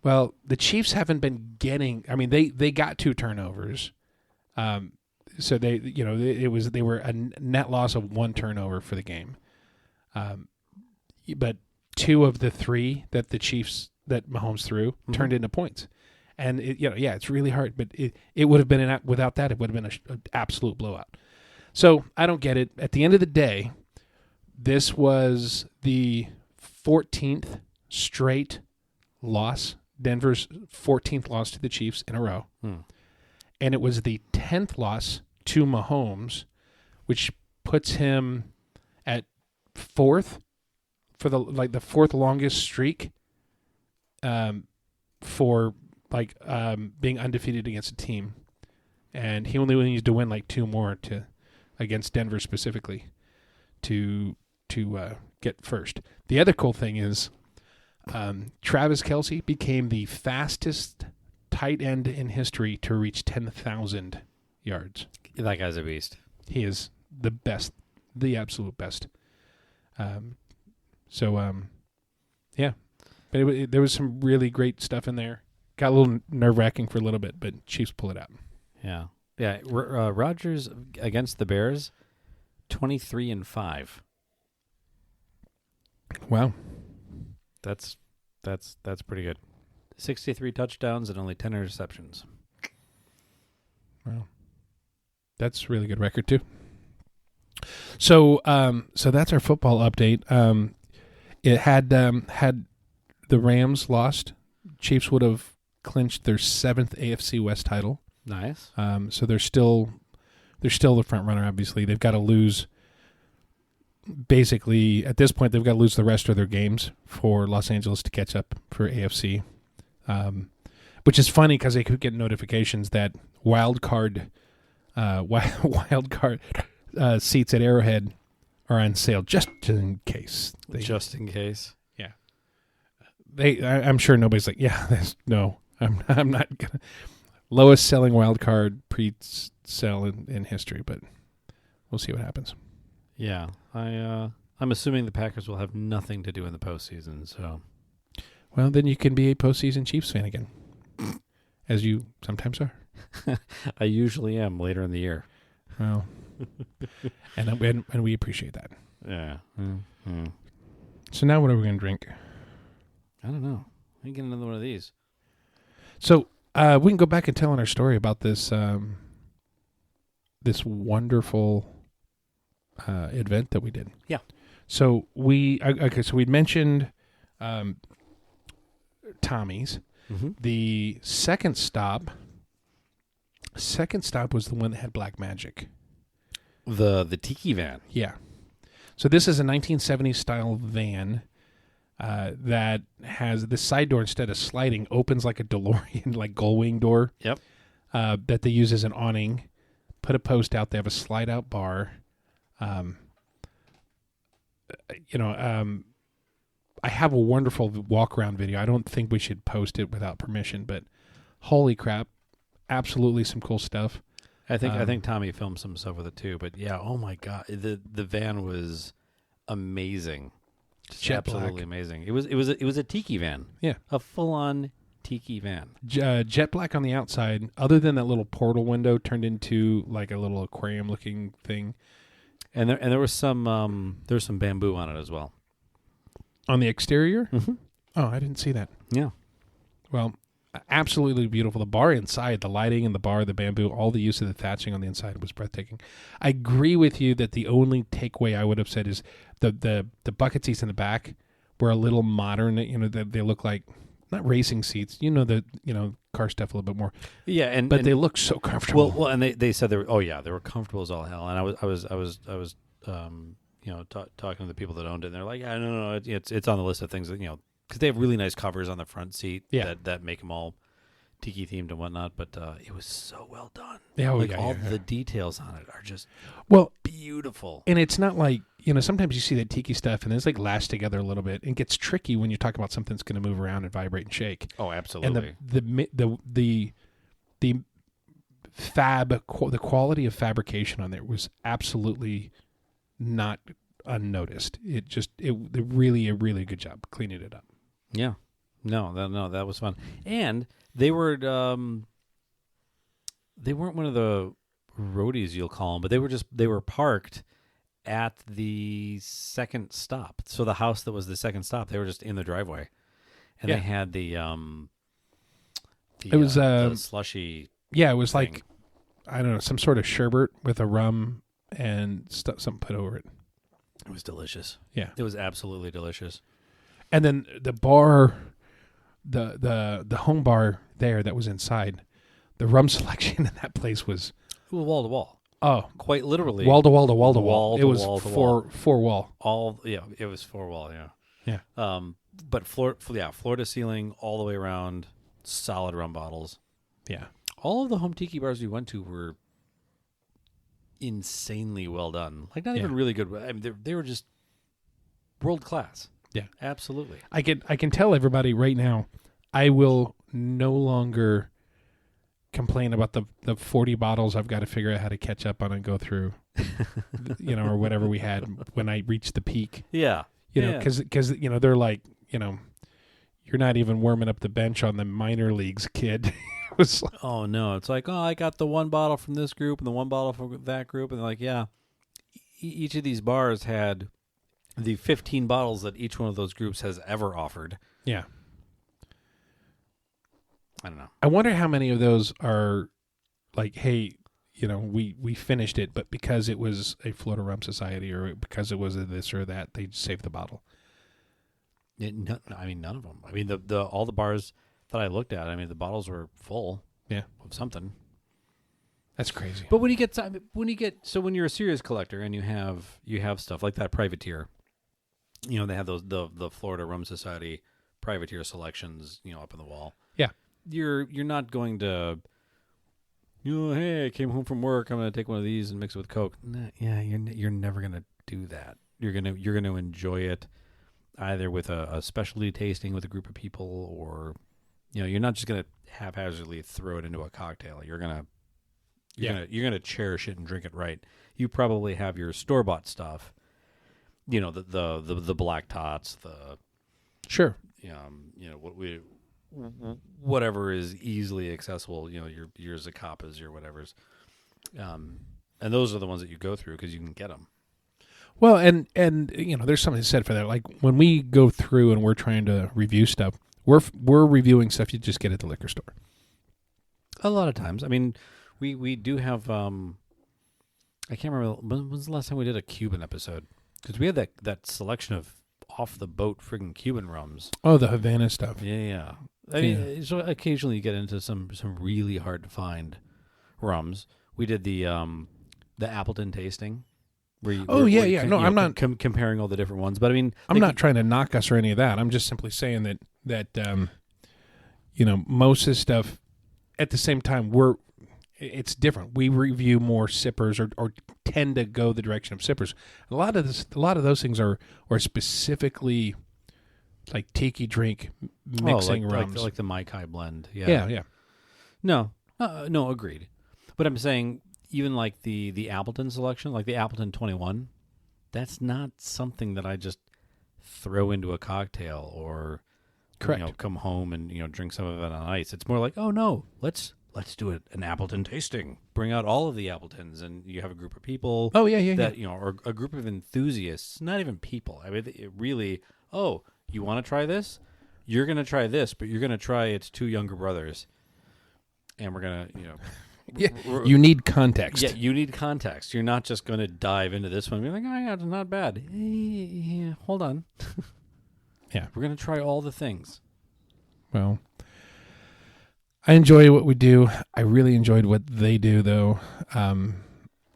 Well, the Chiefs haven't been getting. I mean, they got 2 turnovers, so they were a net loss of 1 turnover for the game, but 2 of the 3 that that Mahomes threw turned into points, and it's really hard. But it would have been without that, it would have been an absolute blowout. So I don't get it. At the end of the day, this was the 14th straight loss. Denver's 14th loss to the Chiefs in a row. And it was the 10th loss to Mahomes, which puts him at 4th for the 4th longest streak for being undefeated against a team. And he only needs to win 2 more against Denver specifically to get first. The other cool thing is Travis Kelce became the fastest tight end in history to reach 10,000 yards.
That guy's a beast.
He is the best, the absolute best. Yeah. But there was some really great stuff in there. Got a little nerve-wracking for a little bit, but Chiefs pull it out.
Yeah. Yeah. Rodgers against the Bears, 23-5.
Wow.
That's pretty good. 63 touchdowns and only 10 interceptions.
Wow. That's a really good record too. So that's our football update. It had the Rams lost, Chiefs would have clinched their 7th AFC West title.
Nice.
So they're still the front runner. Obviously, they've got to lose. Basically, at this point, they've got to lose the rest of their games for Los Angeles to catch up for AFC, which is funny because they could get notifications that wild card seats at Arrowhead are on sale just in case.
Just in case.
Yeah. I'm sure nobody's like, yeah, no, I'm not gonna. Lowest selling wild card pre-sale in history, but we'll see what happens.
Yeah, I'm assuming the Packers will have nothing to do in the postseason. So,
well, then you can be a postseason Chiefs fan again, as you sometimes are.
I usually am later in the year.
Well, and we appreciate that.
Yeah. Mm-hmm.
So now, what are we going to drink?
I don't know. I can get another one of these.
So we can go back and tell in our story about this this wonderful event that we did.
Yeah.
So we'd mentioned Tommy's.
Mm-hmm.
The second stop was the one that had Black Magic.
The Tiki van.
Yeah. So this is a 1970s style van that has the side door, instead of sliding, opens like a DeLorean, like gull-wing door.
Yep.
That they use as an awning. Put a post out. They have a slide-out bar. I have a wonderful walk-around video. I don't think we should post it without permission, but holy crap, absolutely some cool stuff.
I think Tommy filmed some stuff with it too. But yeah, oh my god, the van was amazing, just
Jet
absolutely
black.
amazing. It was a tiki van.
Yeah.
A full-on tiki van.
Jet black on the outside, other than that little portal window turned into like a little aquarium-looking thing.
And there was some bamboo on it as well.
On the exterior?
Mm-hmm.
Oh, I didn't see that.
Yeah.
Well, absolutely beautiful. The bar inside, the lighting in the bar, the bamboo, all the use of the thatching on the inside was breathtaking. I agree with you that the only takeaway I would have said is the bucket seats in the back were a little modern. They look like not racing seats. Car stuff a little bit more.
Yeah,
but they look so comfortable.
Well, and they said they were comfortable as all hell. And I was talking to the people that owned it, and they're like, yeah, no, it's on the list of things that, because they have really nice covers on the front seat that make them all tiki themed and whatnot. But it was so well done.
Yeah,
the details on it are just beautiful.
And it's not like, sometimes you see that tiki stuff and it's like lashed together a little bit. It gets tricky when you're talking about something that's going to move around and vibrate and shake.
Oh, absolutely.
And the quality of fabrication on there was absolutely not unnoticed. They really a really good job cleaning it up.
Yeah. No, that was fun. And they weren't one of the roadies, you'll call them, but they were parked at the second stop. So the house that was the second stop, they were just in the driveway, and they had the slushy.
Yeah, it was
thing.
like, I don't know, some sort of sherbet with a rum and something put over it.
It was delicious.
Yeah,
it was absolutely delicious.
And then the bar, the home bar there that was inside, the rum selection in that place was
wall to wall.
Oh,
quite literally
wall to wall to wall to wall. It was four wall.
It was 4 wall.
Yeah.
But floor to ceiling all the way around, solid rum bottles.
Yeah.
All of the home tiki bars we went to were insanely well done. Like not even really good. I mean, they were just world class.
Yeah,
absolutely.
I can tell everybody right now, I will no longer complain about the 40 bottles I've got to figure out how to catch up on and go through, or whatever we had when I reached the peak.
Yeah.
Because they're like, you're not even warming up the bench on the minor leagues, kid. It was like,
oh no, it's like, I got the one bottle from this group and the one bottle from that group, and they're like, yeah, each of these bars had the 15 bottles that each one of those groups has ever offered.
Yeah.
I don't know.
I wonder how many of those are like, hey, we finished it, but because it was a Florida Rum Society or because it was a this or that, they saved the bottle.
None of them. I mean, all the bars that I looked at, the bottles were full.
Yeah.
Of something.
That's crazy.
But when you're a serious collector and you have stuff like that privateer, they have those the Florida Rum Society privateer selections, up on the wall.
Yeah.
You're not going to, hey, I came home from work, I'm going to take one of these and mix it with Coke. Nah, yeah, you're never going to do that. You're going to enjoy it either with a specialty tasting with a group of people, or you're not just going to haphazardly throw it into a cocktail. You're going to cherish it and drink it right. You probably have your store-bought stuff, the black tots, the
sure,
whatever is easily accessible, your Zaccapas, your whatevers, and those are the ones that you go through because you can get them.
Well, and there's something said for that. Like when we go through and we're trying to review stuff, we're reviewing stuff you just get at the liquor store.
A lot of times, we do have. I can't remember when was the last time we did a Cuban episode, because we had that selection of off the boat friggin' Cuban rums.
Oh, the Havana stuff.
Yeah. I mean, so occasionally you get into some really hard to find rums. We did the Appleton tasting. Where you,
Oh,
where
yeah.
you
No, I'm not
comparing all the different ones, but I mean,
I'm not trying to knock us or any of that. I'm just simply saying that most of the stuff at the same time it's different. We review more sippers or tend to go the direction of sippers. A lot of those things are specifically like tiki drink mixing rums.
like the Mai Kai blend. Yeah.
Yeah.
No, agreed. But I'm saying even like the Appleton selection, like the Appleton 21, that's not something that I just throw into a cocktail or
Correct.
Come home and drink some of it on ice. It's more like, oh no, let's do an Appleton tasting. Bring out all of the Appletons, and you have a group of people.
Oh, yeah.
That or a group of enthusiasts, not even people. I mean, it really. Oh, you want to try this? You're gonna try this, but you're gonna try its two younger brothers, and we're gonna
Yeah. You need context.
Yeah, you need context. You're not just going to dive into this one and be like, oh, yeah, it's not bad. Yeah, hold on.
Yeah.
We're going to try all the things.
Well, I enjoy what we do. I really enjoyed what they do, though.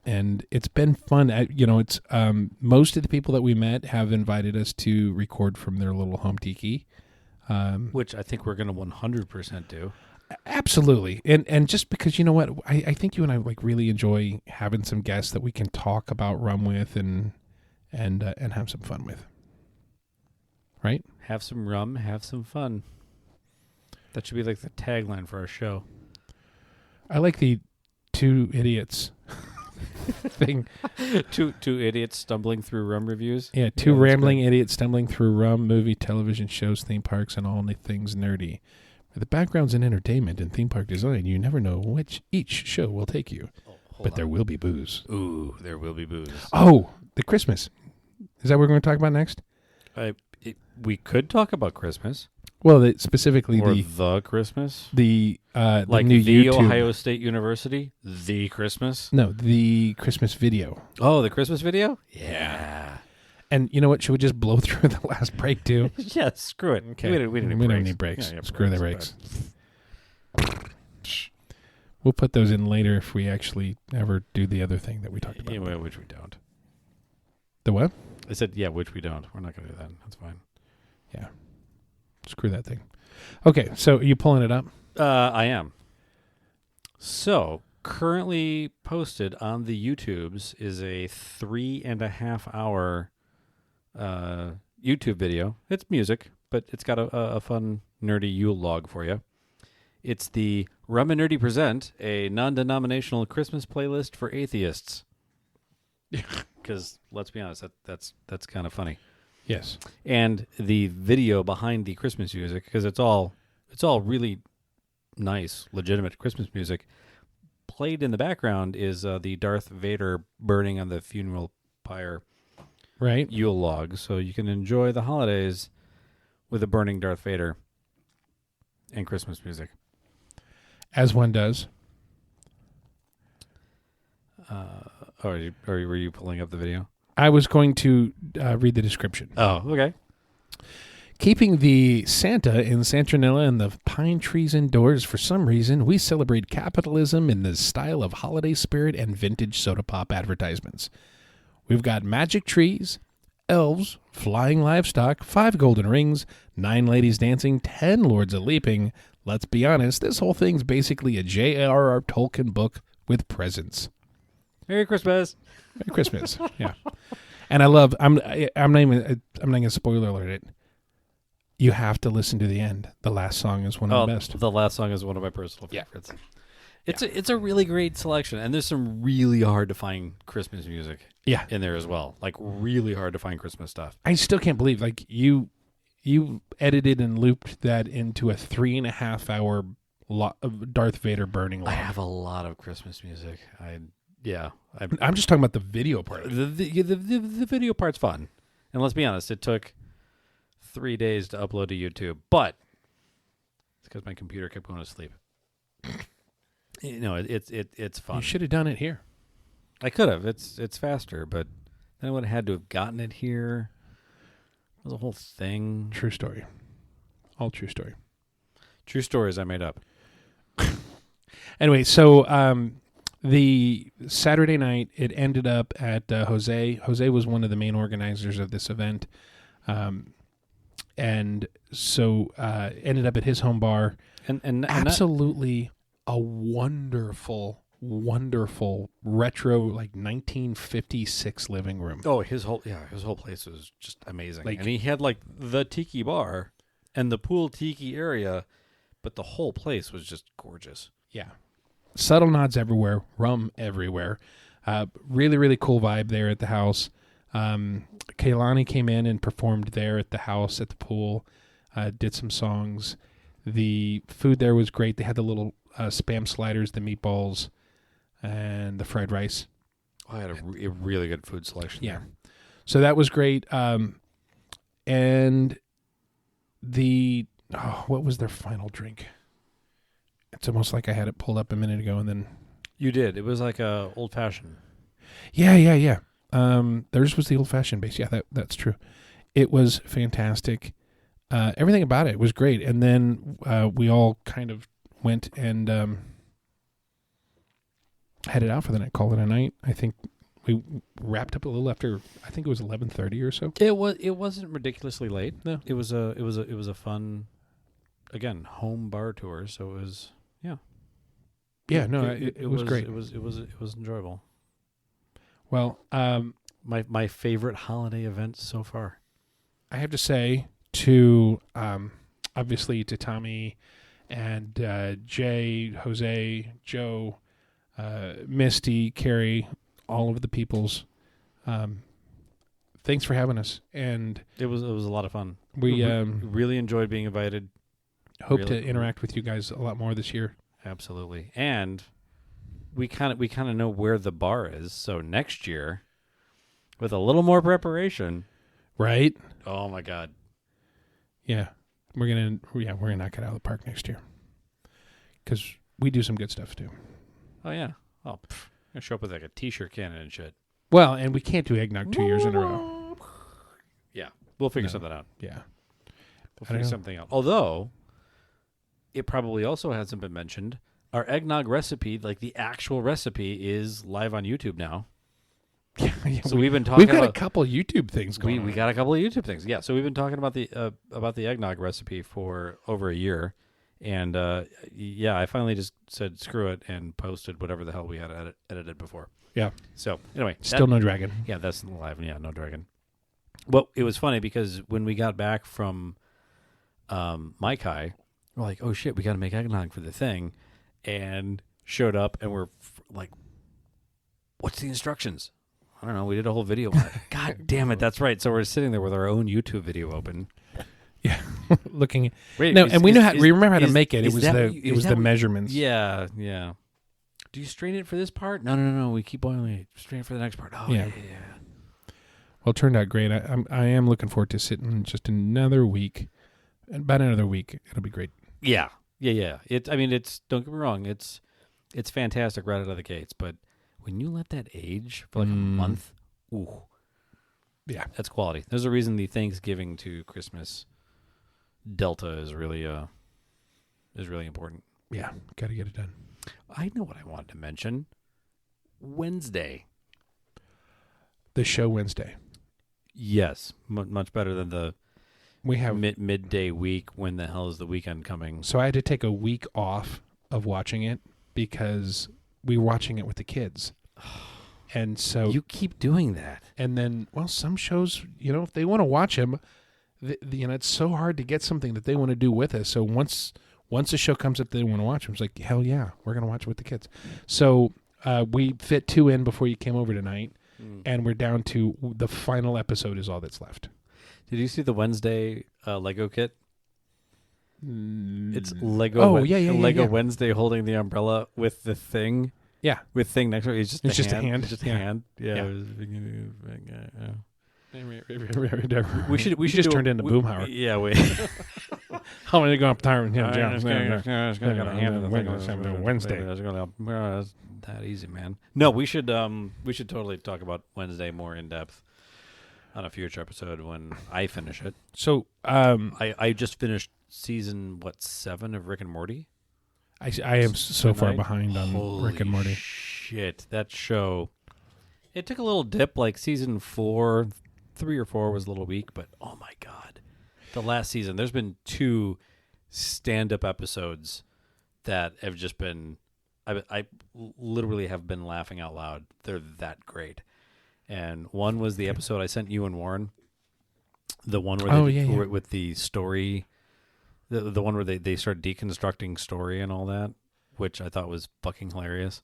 And it's been fun. It's most of the people that we met have invited us to record from their little home tiki.
Which I think we're going to 100% do.
Absolutely. And just because, you know what, I think you and I really enjoy having some guests that we can talk about rum with and have some fun with. Right?
Have some rum, have some fun. That should be like the tagline for our show.
I like the two idiots thing.
Two idiots stumbling through rum reviews.
Yeah, two rambling idiots stumbling through rum, movie, television shows, theme parks, and all things nerdy. With the backgrounds in entertainment and theme park design, you never know which each show will take you. But there will be booze.
Ooh, there will be booze.
Oh, the Christmas. Is that what we're going to talk about next?
We could talk about Christmas.
Well, specifically
or the Christmas.
The
like
new
the
YouTube.
Ohio State University, the Christmas.
No, the Christmas video.
Oh, the Christmas video. Yeah.
And you know what? Should we just blow through the last break too?
Yeah, screw it.
Okay.
We don't need breaks.
Yeah, screw the breaks. We'll put those in later if we actually ever do the other thing that we talked about.
Yeah, which we don't.
The what?
I said, yeah, which we don't. We're not going to do that. That's fine.
Yeah. Screw that thing. Okay, so are you pulling it up?
I am. So, currently posted on the YouTubes is a 3.5 hour YouTube video. It's music, but it's got a fun, nerdy Yule log for you. It's the Rum and Nerdy Present, a non-denominational Christmas playlist for atheists. Because, let's be honest, that's kind of funny.
Yes.
And the video behind the Christmas music, because it's all really nice, legitimate Christmas music. Played in the background is the Darth Vader burning on the funeral pyre,
right?
Yule log, so you can enjoy the holidays with a burning Darth Vader and Christmas music,
as one does.
Were you pulling up the video?
I was going to read the description.
Oh, okay.
Keeping the Santa in Santranilla and the pine trees indoors, for some reason, we celebrate capitalism in the style of holiday spirit and vintage soda pop advertisements. We've got magic trees, elves, flying livestock, 5 golden rings, 9 ladies dancing, 10 lords a leaping. Let's be honest, this whole thing's basically a J.R.R. Tolkien book with presents.
Merry Christmas.
Merry Christmas. Yeah. And I love, I'm not going to spoiler alert it. You have to listen to the end. The last song is one of the best.
The last song is one of my personal favorites. It's a really great selection, and there's some really hard to find Christmas music in there as well. Like really hard to find Christmas stuff.
I still can't believe you edited and looped that into a 3.5 hour of Darth Vader burning log.
I have a lot of Christmas music.
I'm just talking about the video part.
The video part's fun, and let's be honest, it took 3 days to upload to YouTube, but it's because my computer kept going to sleep. It's fun.
You should have done it here.
I could have. It's faster, but then I would have had to have gotten it here. It was a whole thing.
True story. All true story.
True stories I made up.
Anyway, so the Saturday night, it ended up at Jose. Jose was one of the main organizers of this event. And so ended up at his home bar.
And
Absolutely a wonderful, wonderful retro, like 1956 living room.
oh, his whole place was just amazing.
Like-
and he had like the tiki bar and the pool tiki area, but the whole place was just gorgeous.
Yeah. Subtle nods everywhere, rum everywhere. Really, really cool vibe there at the house. Kaylani came in and performed there at the house, at the pool, did some songs. The food there was great. They had the little Spam sliders, the meatballs, and the fried rice.
I had a really good food selection.
Yeah. So that was great. And what was their final drink? It's almost like I had it pulled up a minute ago and then.
You did. It was like a old fashioned.
Yeah. Theirs was the old fashioned base. Yeah, that's true. It was fantastic. Everything about it was great. And then we all kind of went and headed out for the night, called it a night. I think we wrapped up a little after. I think it was 11:30 or so.
It wasn't ridiculously late.
No.
It was a fun, again, home bar tour. So it was
Yeah, no, it was great.
It was enjoyable.
Well,
My favorite holiday event so far.
I have to say to obviously to Tommy and Jay, Jose, Joe, Misty, Carrie, all of the peoples. Thanks for having us, and
It was a lot of fun.
we
really enjoyed being invited.
hope
really-
to interact with you guys a lot more this year.
Absolutely, and we kind of know where the bar is. So next year, with a little more preparation,
Right?
oh my God,
Yeah, we're gonna knock it out of the park next year because we do some good stuff too.
oh yeah, I'm gonna show up with like a T-shirt cannon and shit.
Well, and we can't do eggnog 2 years in a row.
Yeah, we'll figure
No.
something out.
Yeah.
We'll
I don't
figure
know.
something out. Although, it probably also hasn't been mentioned. Our eggnog recipe, like the actual recipe, is live on YouTube now.
Yeah,
So we've been talking
We've got
about
a couple YouTube things going.
we
on.
got a couple of YouTube things. Yeah, so we've been talking about the eggnog recipe for over a year, and yeah, I finally just said screw it and posted whatever the hell we had edited before.
Yeah.
So anyway,
Still no dragon.
yeah, that's live. Yeah, no dragon. Well, it was funny because when we got back from Mai Kai, we're like, oh shit, we got to make eggnog for the thing, and showed up and we're like, what's the instructions? I don't know. We did a whole video on it. God damn it, that's right. So we're sitting there with our own YouTube video open.
Yeah, looking.
Wait,
No,
is-
and we
is-
know how.
is-
We remember how to
is-
make it. It
is
was
that
the
what you-
it
is
was
that
the
what-
measurements.
Yeah. Do you strain it for this part? No. We keep boiling it. Strain it for the next part. Oh,
Yeah.
yeah.
Well, it turned out great. I am looking forward to sitting just another week. About another week, it'll be great.
Yeah. I mean, it's, don't get me wrong, it's fantastic right out of the gates, but when you let that age for like a month, ooh,
Yeah.
that's quality. There's a reason the Thanksgiving to Christmas delta is really important.
Yeah, got to get it done.
I know what I wanted to mention. Wednesday.
The show Wednesday.
Yes, much better than the
We have
midday week. When the hell is the weekend coming?
So I had to take a week off of watching it because we were watching it with the kids. And so
You keep doing that.
and then some shows, if they want to watch them, it's so hard to get something that they want to do with us. So once a show comes up they want to watch them, it's like, hell yeah, we're going to watch it with the kids. So we fit 2 in before you came over tonight, and we're down to the final episode is all that's left.
Did you see the Wednesday Lego kit? It's Lego.
Oh, yeah,
Lego
yeah.
Wednesday holding the umbrella with the thing.
Yeah.
With thing next to it. It's just
It's
a
just a
hand.
hand.
It's just
Yeah.
a hand. Yeah.
Yeah.
We should
just
do
turned into Boomhauer.
Yeah. We.
How many go up there and
Got a hand in the thing.
Wednesday.
That's that easy, man. No, we should totally talk about Wednesday more in depth on a future episode when I finish it.
So
I just finished season 7 of Rick and Morty.
I am so far
tonight.
behind on
Holy
Rick and Morty.
Shit, that show. It took a little dip, like season 4, 3 or 4 was a little weak, but oh my god, the last season. There's been 2 stand-up episodes that have just been. I literally have been laughing out loud. They're that great. And one was the episode I sent you and Warren. The one where with the story, the one where they start deconstructing story and all that, which I thought was fucking hilarious.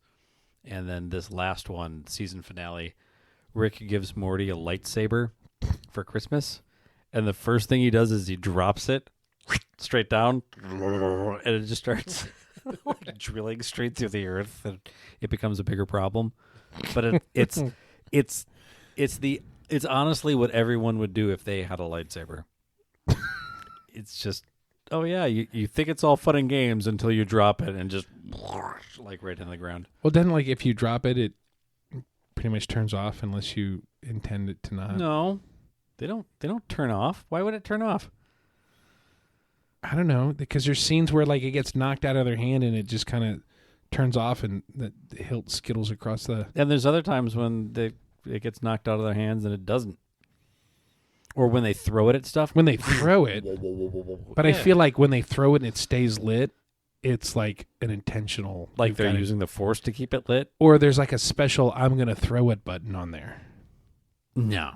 And then this last one, season finale, Rick gives Morty a lightsaber for Christmas, and the first thing he does is he drops it straight down, and it just starts like drilling straight through the earth, and it becomes a bigger problem. But it's honestly what everyone would do if they had a lightsaber. It's just, oh yeah, you think it's all fun and games until you drop it and just like right in the ground.
Well, then, like, if you drop it, it pretty much turns off unless you intend it to not.
No, they don't turn off. Why would it turn off?
I don't know, because there's scenes where, like, it gets knocked out of their hand and it just kind of turns off and the hilt skittles across the...
And there's other times when it gets knocked out of their hands and it doesn't. Or when they throw it at stuff.
When they throw it. But I feel like when they throw it and it stays lit, it's like an intentional...
Like they're using the force to keep it lit?
Or there's like a special I'm going to throw it button on there.
No.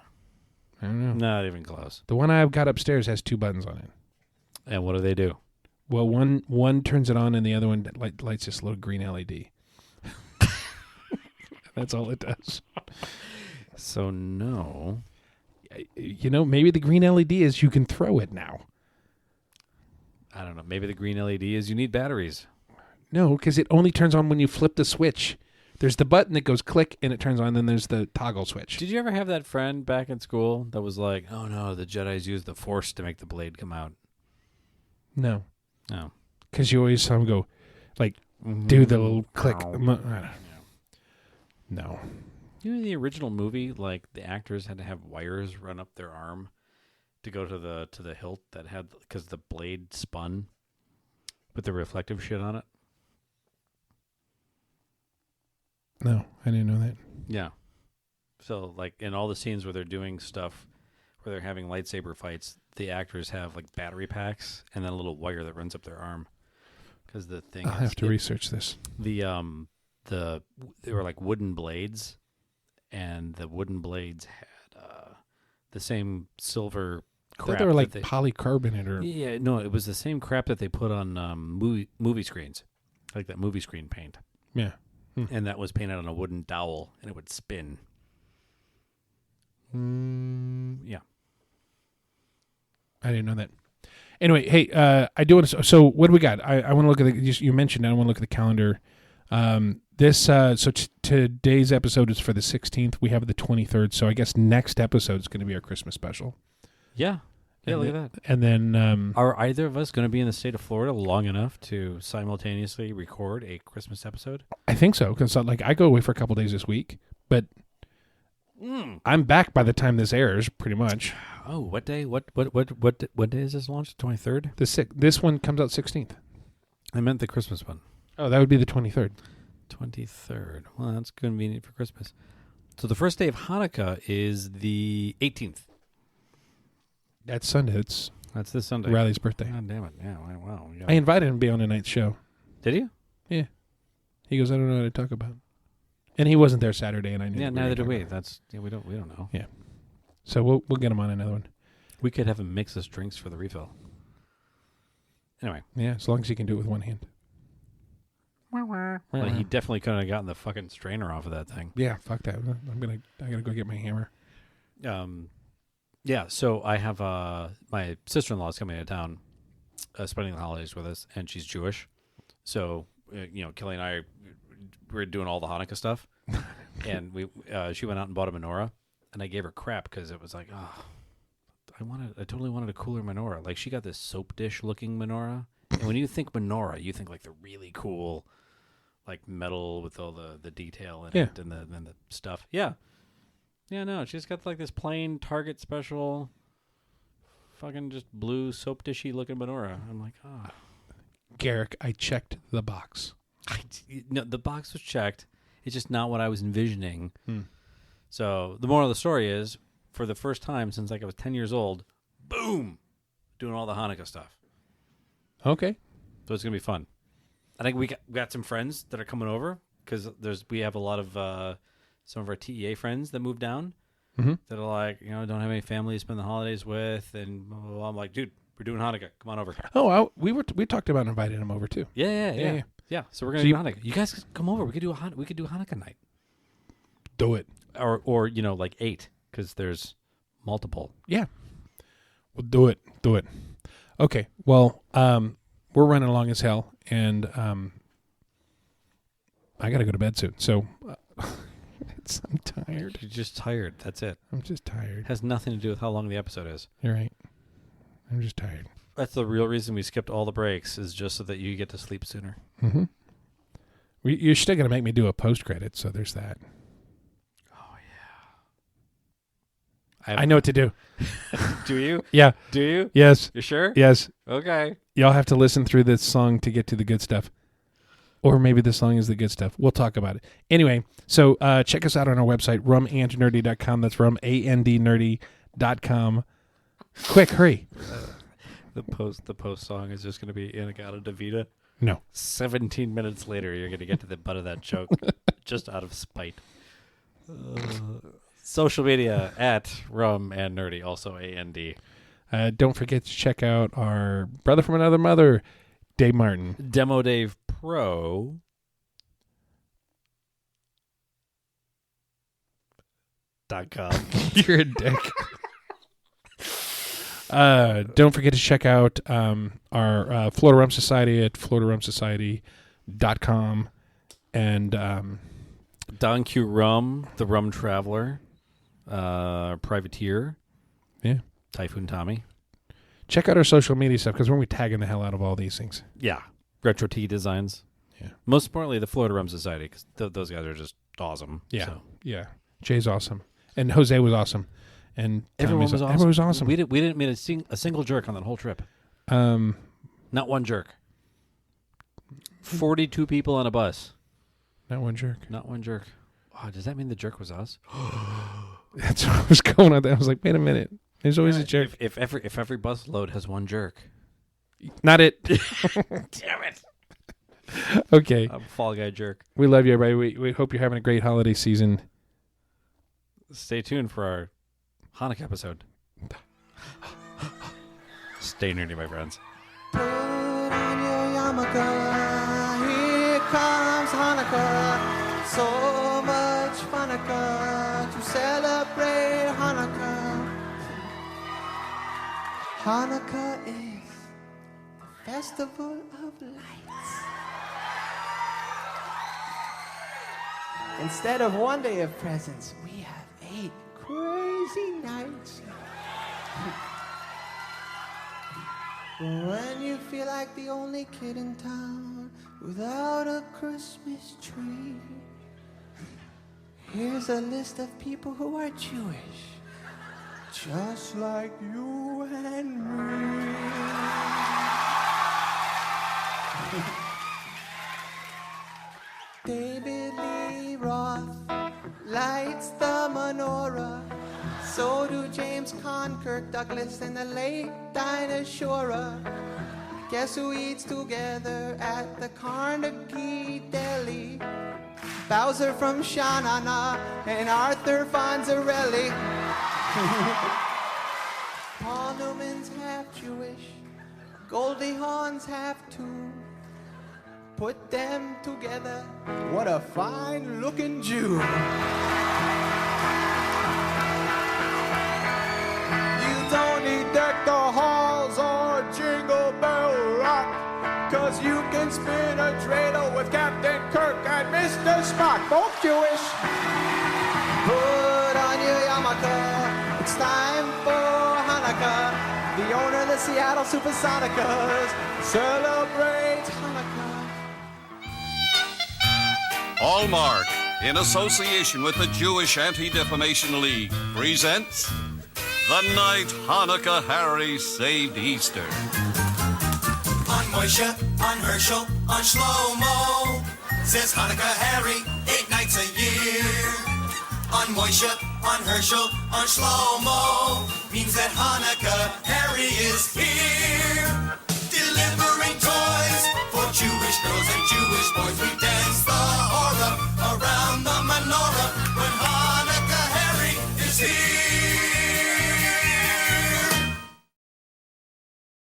I don't know.
Not even close.
The one I've got upstairs has 2 buttons on it.
And what do they do?
Well, one turns it on and the other one lights this little green LED. That's all it does.
So no.
You know, maybe the green LED is you can throw it now.
I don't know. Maybe the green LED is you need batteries.
No, because it only turns on when you flip the switch. There's the button that goes click and it turns on, then there's the toggle switch.
Did you ever have that friend back in school that was like, oh no, the Jedis used the force to make the blade come out?
No.
No.
Because you always saw him go, like, do the little click. No.
You know, the original movie, like the actors had to have wires run up their arm to go to the hilt that had, because the blade spun with the reflective shit on it.
No, I didn't know that.
Yeah. So, like, in all the scenes where they're doing stuff, where they're having lightsaber fights, the actors have, like, battery packs and then a little wire that runs up their arm. Because the thing
I'll have to research this.
They were like wooden blades, and the wooden blades had the same silver
I
crap.
thought they were like polycarbonate or...
Yeah, no, it was the same crap that they put on movie screens, like that movie screen paint.
Yeah.
And that was painted on a wooden dowel, and it would spin. Yeah.
I didn't know that. Anyway, hey, I do want to... So what do we got? I want to look at the... You mentioned I want to look at the calendar. Today's episode is for the 16th. We have the 23rd, so I guess next episode is going to be our Christmas special.
Yeah. Yeah, look at that.
And then...
Are either of us going to be in the state of Florida long enough to simultaneously record a Christmas episode?
I think so, because like I go away for a couple days this week, but I'm back by the time this airs, pretty much.
Oh, what day? What day is this launched? 23rd?
This one comes out 16th.
I meant the Christmas one.
Oh, that would be the 23rd.
23rd. Well, that's convenient for Christmas. So the first day of Hanukkah is the 18th.
That's Sunday.
That's this Sunday.
Riley's birthday.
God damn it. Yeah, wow.
I invited him to be on tonight's show.
Did you?
Yeah. He goes, I don't know what to talk about. And he wasn't there Saturday, and I knew.
Yeah, neither do we. We don't know.
Yeah. So we'll get him on another one.
We could have him mix us drinks for the refill. Anyway.
Yeah, as long as he can do it with one hand.
Well, he definitely couldn't have gotten the fucking strainer off of that thing.
Yeah, fuck that. I gotta go get my hammer.
Yeah, so I have my sister-in-law is coming to town, spending the holidays with us, and she's Jewish. So Kelly and I were doing all the Hanukkah stuff, and she went out and bought a menorah, and I gave her crap because it was like, oh, I totally wanted a cooler menorah. Like, she got this soap dish looking menorah, and when you think menorah, you think like the really cool, like metal with all the detail in it and the stuff. Yeah. Yeah, no, she's got like this plain Target special fucking just blue soap dishy looking menorah. I'm like, oh.
Garrick, I checked the box.
No, the box was checked. It's just not what I was envisioning. So the moral of the story is, for the first time since like I was 10 years old, boom, doing all the Hanukkah stuff.
Okay.
So it's gonna be fun. I think we got some friends that are coming over because we have a lot of some of our TEA friends that moved down that are like, don't have any family to spend the holidays with, and blah, blah, blah. I'm like, dude, we're doing Hanukkah. Come on over.
Oh, we talked about inviting him over too.
Yeah. So we're gonna do Hanukkah. You guys come over. We could do Hanukkah night.
Do it.
Or like 8 because there's multiple.
Yeah. We'll do it. Okay. Well, we're running along as hell, and I got to go to bed soon. So I'm tired.
You're just tired. That's it.
I'm just tired.
It has nothing to do with how long the episode is.
You're right. I'm just tired.
That's the real reason we skipped all the breaks, is just so that you get to sleep sooner.
Mm-hmm. You're still going to make me do a post-credit, so there's that.
Oh, yeah.
I know what to do.
Do you?
Yeah.
Do you?
Yes.
You sure?
Yes.
Okay.
Y'all have to listen through this song to get to the good stuff. Or maybe the song is the good stuff. We'll talk about it. Anyway, so check us out on our website, rumandnerdy.com. That's rumandnerdy.com. Quick, hurry.
The post song is just going to be Inagata Davida.
No.
17 minutes later, you're going to get to the butt of that joke just out of spite. Social media at Rum and Nerdy, also AND.
Don't forget to check out our brother from another mother, Dave Martin.
Demo Dave Pro. .com.
You're a dick. Don't forget to check out our Florida Rum Society at floridarumsociety.com. And
Don Q Rum, the Rum Traveler, Privateer.
Yeah.
Typhoon Tommy.
Check out our social media stuff, because we're going to be tagging the hell out of all these things.
Yeah. Retro Tea Designs.
Yeah.
Most importantly, the Florida Rum Society, because those guys are just awesome.
Yeah.
So.
Yeah. Jay's awesome. And Jose was awesome. And
everyone was awesome.
Everyone was awesome.
We didn't meet a single jerk on that whole trip. Not one jerk. 42 people on a bus.
Not one jerk.
Not one jerk. Oh, does that mean the jerk was us?
That's what was going on there. I was like, wait a minute. There's always a jerk.
If every bus load has one jerk.
Not it.
Damn it.
Okay.
I'm a Fall Guy jerk.
We love you, everybody. We hope you're having a great holiday season.
Stay tuned for our Hanukkah episode. Stay nerdy, my friends.
Put on your yarmulke, here comes Hanukkah. So much Hanukkah to celebrate Hanukkah. Hanukkah is the festival of lights. Instead of one day of presents, we have 8 crazy nights. When you feel like the only kid in town without a Christmas tree, here's a list of people who are Jewish, just like you and me. David Lee Roth lights the menorah. So do James Conn, Kirk Douglas, and the late Dinah Shore. Guess who eats together at the Carnegie Deli? Bowser from Sha-Na-Na and Arthur Fonzarelli. Paul Newman's half Jewish, Goldie Hawn's half too. Put them together, what a fine-looking Jew. Don't need deck the halls or Jingle Bell Rock, 'cause you can spin a dreidel with Captain Kirk and Mr. Spock, both Jewish. Put on your yarmulke, it's time for Hanukkah. The owner of the Seattle Supersonicas celebrates Hanukkah.
Hallmark, in association with the Jewish Anti-Defamation League, presents the night Hanukkah Harry saved Easter.
On Moishe, on Herschel, on Shlomo, says Hanukkah Harry 8 nights a year. On Moishe, on Herschel, on Shlomo, means that Hanukkah Harry is here.